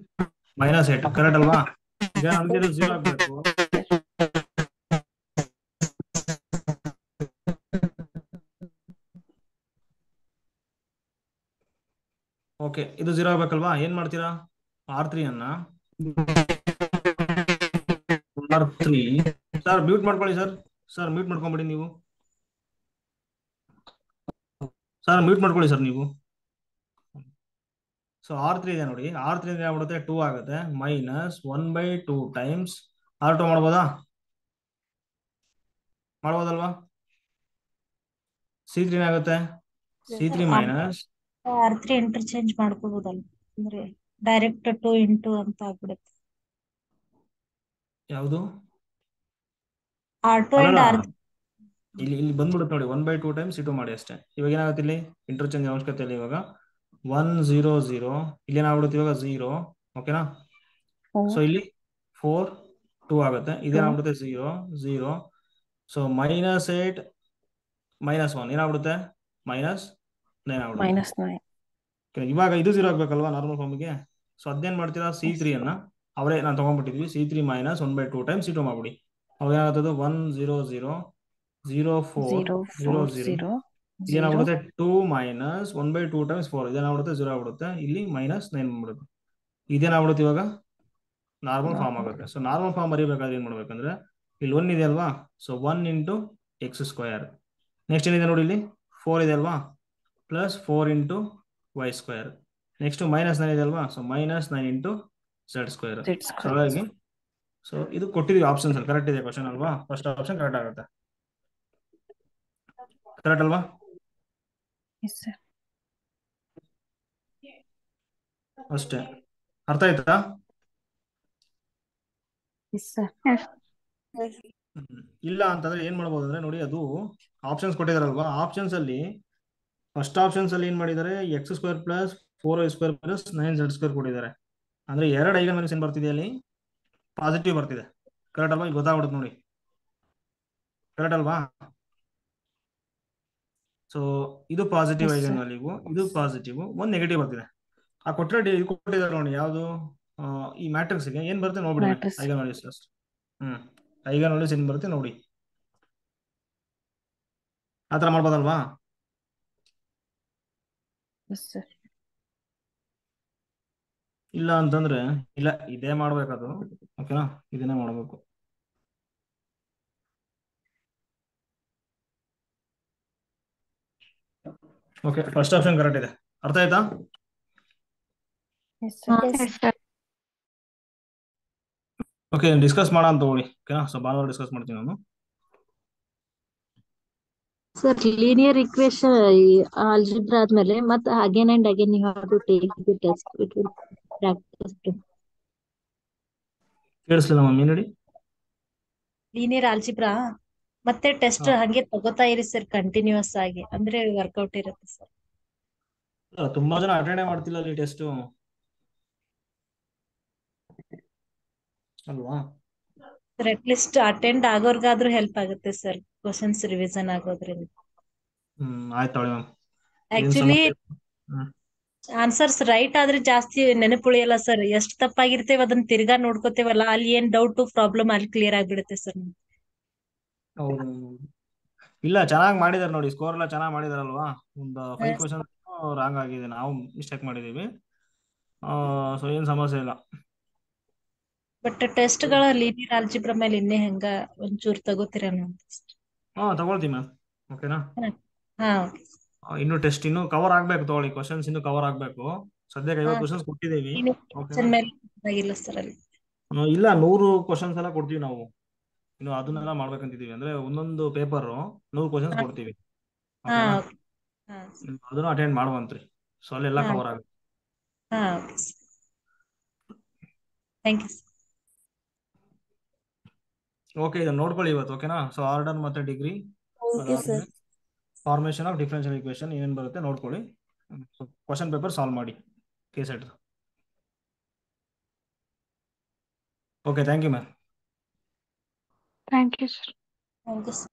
-8 ಕರೆಕ್ಟ್ ಅಲ್ವಾ? ಈಗ ನಮ್ಗೆ ಇದು 0 ಆಗ್ಬೇಕು. ಓಕೆ, ಇದು 0 ಆಗ್ಬೇಕಲ್ವಾ? ಏನ್ ಮಾಡ್ತೀರಾ? R3 ಅನ್ನ R3 ಸರ್ ಮ್ಯೂಟ್ ಮಾಡ್ಕೊಳ್ಳಿ ಸರ್ ಮ್ಯೂಟ್ ಮಾಡ್ಕೊಂಬಿಡಿ ನೀವು. ಸರ್ ಮ್ಯೂಟ್ ಮಾಡ್ಕೊಳ್ಳಿ ಸರ್ ನೀವು. ಸೊ R3 ಇದೆ ನೋಡಿ, R3 ಆಗ್ಬಿಡುತ್ತೆ 2 ಆಗುತ್ತೆ, -1/2 ಟೈಮ್ಸ್ R2 ಮಾಡ್ಬೋದಲ್ವಾ? C3 ಆಗುತ್ತೆ, C3 ಮೈನಸ್ R3 ಇಂಟರ್ಚೇಂಜ್ ಮಾಡ್ಕೋಬಹುದಲ್ಲ, ಅಂದ್ರೆ ಡೈರೆಕ್ಟ್ 2 ಇಂಟು ಅಂತ ಆಗ್ಬಿಡುತ್ತೆ. ಯಾವುದು? R2 and R3 ಇಲ್ಲಿ ಬಂದ್ಬಿಡುತ್ತೆ ನೋಡಿ, 1/2 ಟೈಮ್ಸ್ C2 ಮಾಡಿ ಅಷ್ಟೇ. ಇವಾಗ ಏನಾಗುತ್ತೆ, ಇಲ್ಲಿ ಇಂಟರ್ಚೇಂಜ್ ಅವಶ್ಯಕತೆ ಇಲ್ಲ. ಇವಾಗ 1 0 0 ಇಲ್ಲಿ ಏನಾಗ್ಬಿಡುತ್ತೆ ಇವಾಗ 0. ಓಕೆನಾ? ಸೊ ಇಲ್ಲಿ 4 2 ಆಗುತ್ತೆ, ಇದೇನಾಗ್ಬಿಡುತ್ತೆ 0 0. ಸೊ -8 -1 ಏನಾಗ್ಬಿಡುತ್ತೆ -9 ಆಗ್ಬಿಡುತ್ತೆ. ಇವಾಗ ಇದು 0 ಆಗ್ಬೇಕಲ್ವಾ ನಾರ್ಮಲ್ ಫಾರ್ಮ್ಗೆ? ಸೊ ಅದೇನ್ ಮಾಡ್ತೀರಾ, C3 ಅನ್ನ ಅವರೇ ನಾನು ತಗೊಂಡ್ಬಿಟ್ಟಿದ್ವಿ, C3 -1/2 ಟೈಮ್ಸ್ C2 ಮಾಡ್ಬಿಡಿ. ಅವಾಗ ಏನಾಗ್ತದೆ 1 0 0 0 4 0 0 ಇದೇನಾಗ್ಬಿಡುತ್ತೆ 2 -1/2 ಟೈಮ್ಸ್ 4 ಇದೇನಾಗ್ಬಿಡುತ್ತೆ 0 ಆಗ್ಬಿಡುತ್ತೆ. ಇಲ್ಲಿ -9 ಬಂದ್ಬಿಡುತ್ತೆ. ಇದೇನಾಗ್ಬಿಡುತ್ತೆ ಇವಾಗ ನಾರ್ಮಲ್ ಫಾರ್ಮ್ ಆಗುತ್ತೆ. ಸೊ ನಾರ್ಮಲ್ ಫಾರ್ಮ್ ಬರೀಬೇಕಾದ್ರೆ ಏನ್ ಮಾಡ್ಬೇಕಂದ್ರೆ, ಇಲ್ಲಿ 1 ಇದೆ ಅಲ್ವಾ? So 1 × x². ನೆಕ್ಸ್ಟ್ ಏನಿದೆ ನೋಡಿ, ಇಲ್ಲಿ 4 ಇದೆ ಅಲ್ವಾ? +4 × y². ನೆಕ್ಸ್ಟ್ -9 ಇದೆ ಅಲ್ವಾ? So -9 × z². ಹಾಗಾಗಿ ಸೊ ಇದು ಕೊಟ್ಟಿದ್ವಿ ಆಪ್ಷನ್ಸ್ ಅಲ್ಲಿ, ಕರೆಕ್ಟ್ ಇದೆ ಕ್ವಶನ್ ಅಲ್ವಾ? ಫಸ್ಟ್ ಆಪ್ಷನ್ ಕರೆಕ್ಟ್ ಆಗುತ್ತೆ, ಕರೆಕ್ಟ್ ಅಲ್ವಾ? ಅಷ್ಟೇ. ಅರ್ಥ ಆಯ್ತಾ? ಇಲ್ಲ ಅಂತಂದ್ರೆ ಏನ್ ಮಾಡ್ಬೋದು ಅಂದ್ರೆ ನೋಡಿ, ಅದು ಆಪ್ಷನ್ಸ್ ಕೊಟ್ಟಿದಾರಲ್ವಾ, ಆಪ್ಷನ್ಸ್ ಅಲ್ಲಿ ಫಸ್ಟ್ ಆಪ್ಷನ್ಸ್ ಅಲ್ಲಿ ಏನ್ ಮಾಡಿದ್ದಾರೆ, x² + 4y² + 9z² ಕೊಟ್ಟಿದ್ದಾರೆ. ಅಂದ್ರೆ 2 ಐಗನ್ ವ್ಯಾಲ್ಯೂಸ್ ಏನ್ ಬರ್ತಿದೆ, ಅಲ್ಲಿ ಪಾಸಿಟಿವ್ ಬರ್ತಿದೆ. ಕರೆಕ್ಟ್ ಅಲ್ವಾ? ಈಗ ಗೊತ್ತಾಗ್ಬಿಡುತ್ತೆ ನೋಡಿ, ಕರೆಕ್ಟ್ ಅಲ್ವಾ? ಸೊ ಇದು ಪಾಸಿಟಿವ್ ಐಗನ್ ವ್ಯಾಲ್ಯೂ, ಇದು ಪಾಸಿಟಿವ್, ಒಂದು ನೆಗೆಟಿವ್ ಬರ್ತಿದೆ. ಆ ಕೊಟ್ಟಿದ್ದಾರೆ ನೋಡಿ, ಯಾವುದು ಈ ಮ್ಯಾಟ್ರಿಕ್ಸ್ ಗೆ ಏನ್ ಬರುತ್ತೆ ನೋಡ್ಬಿಡಿ, ಐಗನ್ ವ್ಯಾಲ್ಯೂಸ್ ಅಷ್ಟು. ಐಗನ್ ವ್ಯಾಲ್ಯೂಸ್ ಏನ್ ಬರುತ್ತೆ ನೋಡಿ, ಆತರ ಮಾಡ್ಬೋದಲ್ವಾ? ಇಲ್ಲ ಅಂತಂದ್ರೆ ಇಲ್ಲ, ಇದೇ ಮಾಡ್ಬೇಕದು. ಓಕೆನಾ? ಇದನ್ನೇ ಮಾಡ್ಬೇಕು. ಓಕೆ, ಫಸ್ಟ್ ಆಪ್ಷನ್ ಕರೆಕ್ಟ್ ಇದೆ. ಅರ್ಥ ಆಯ್ತಾ? ಓಕೆ, ಡಿಸ್ಕಸ್ ಮಾಡೋಣ ತಗೊಳ್ಳಿ. ಓಕೆನಾ? ಸೊ ಭಾನುವಾರ ಡಿಸ್ಕಸ್ ಮಾಡ್ತೀನಿ ನಾನು. ಸರ್ ಲೀನಿಯರ್ ಇಕ್ವೇಶನ್ ಆಲ್ಜಿಬ್ರಾ ಆದ್ಮೇಲೆ ಮತ್ತೆ again and again you have to take the test, it will practice too. ಕೇಳಿಸ್ಲಿಲ್ಲ ಮಮ್ಮಿ, ನೋಡಿ. ಲೀನಿಯರ್ ಆಲ್ಜಿಬ್ರಾ ಮತ್ತೆ ಟೆಸ್ಟ್ ಹಂಗೆ ತಗೋತಾ ಇರಿ ಸರ್, ಕಂಟಿನ್ಯೂಸ್ ಆಗಿ, ಅಂದ್ರೆ ವರ್ಕೌಟ್ ಇರುತ್ತೆ ಸರ್. ತುಂಬಾ ಜನ ಅಟೆಂಡ್ ಮಾಡ್ತಿಲ್ಲ ಅಲ್ಲಿ ಟೆಸ್ಟ್ ಅಲ್ವಾ? ಅಟ್ ಲೀಸ್ಟ್ ಅಟೆಂಡ್ ಆಗೋರ್ಗಾದ್ರೂ ಹೆಲ್ಪ್ ಆಗುತ್ತೆ ಸರ್, ಕ್ವಶನ್ಸ್ ರಿವಿಷನ್ ಆಗೋದ್ರಿಂದ. ಆಯ್ತು ಮ್ಯಾಮ್. ಆಕ್ಚುಲಿ ಆನ್ಸರ್ಸ್ ರೈಟ್ ಆದ್ರೆ ಜಾಸ್ತಿ ನೆನಪುಳಿಯಲ್ಲ ಸರ್, ಎಷ್ಟು ತಪ್ಪಾಗಿರ್ತೇವೆ ಅದನ್ನ ತಿರ್ಗಾ ನೋಡ್ಕೋತೇವಲ್ಲ, ಅಲ್ಲಿ ಏನ್ ಡೌಟ್ ಪ್ರಾಬ್ಲಮ್ ಅಲ್ಲಿ ಕ್ಲಿಯರ್ ಆಗ್ಬಿಡುತ್ತೆ ಸರ್. ಹೌದು, ಇಲ್ಲ ಚೆನ್ನಾಗಿ ಮಾಡಿದಾರೆ ನೋಡಿ, ಸ್ಕೋರ್ ಎಲ್ಲ ಚೆನ್ನಾಗಿ ಮಾಡಿದಾರಲ್ವಾ? ಒಂದು 5 ಕ್ವಶನ್ ರಾಂಗ್ ಆಗಿದೆ, ನಾವು ಮಿಸ್ಟೇಕ್ ಮಾಡಿದೀವಿ. ಸೊ ಏನ್ ಸಮಸ್ಯೆ ಇಲ್ಲ. ಬಟ್ ಟೆಸ್ಟ್ಗಳ ಲೀನಿಯರ್ ಆಲ್ಜಿಬ್ರಾ ಮೇಲೆ ಇನ್ನೇ ಹೆಂಗ ಒಂಚೂರು ತಗೋತೀರೇನೋ ಅಂತ. ತಗೊಳ್ತೀವಿ ಮ್ಯಾಮ್. ಓಕೆನಾ? ಹಾ ಇನ್ನು ಟೆಸ್ಟ್ ಇನ್ನು ಕವರ್ ಆಗ್ಬೇಕು, ತಗೊಳ್ಳಿ. ಕ್ವಶನ್ಸ್ ಇನ್ನು ಕವರ್ ಆಗ್ಬೇಕು. ಸದ್ಯಕ್ಕೆ 50 ಕ್ವಶನ್ಸ್ ಕೊಟ್ಟಿದ್ದೀವಿ. ಇಲ್ಲ ಸರ್ ಅಲ್ಲಿ ಇಲ್ಲ 100 ಕ್ವಶನ್ಸ್ ಎಲ್ಲ ಕೊಡ್ತೀವಿ ನಾವು. ಇನ್ನು ಅದನ್ನೆಲ್ಲ ಮಾಡ್ಬೇಕಂತಿದೀವಿ. ಅಂದ್ರೆ ಒಂದೊಂದು ಪೇಪರ್ 100 ಕ್ವಶನ್ಸ್ ಕೊಡ್ತೀವಿ. ಓಕೆನಾ? ಅದನ್ನು ಅಟೆಂಡ್ ಮಾಡುವಂತ್ರಿ. ಸೊ ಅಲ್ಲೆಲ್ಲ ಕವರ್ ಆಗುತ್ತೆ. Thank you. ಓಕೆ, ಇದನ್ನ ನೋಡ್ಕೊಳ್ಳಿ ಇವತ್ತು. ಓಕೆನಾ? ಸೊ ಆರ್ಡರ್ ಮತ್ತೆ degree, formation of differential equation ಏನೇನು ಬರುತ್ತೆ ನೋಡ್ಕೊಳ್ಳಿ. ಕ್ವಶನ್ ಪೇಪರ್ ಸಾಲ್ವ್ ಮಾಡಿ KCET. Okay, thank you ma'am. Thank you sir. Thank you sir.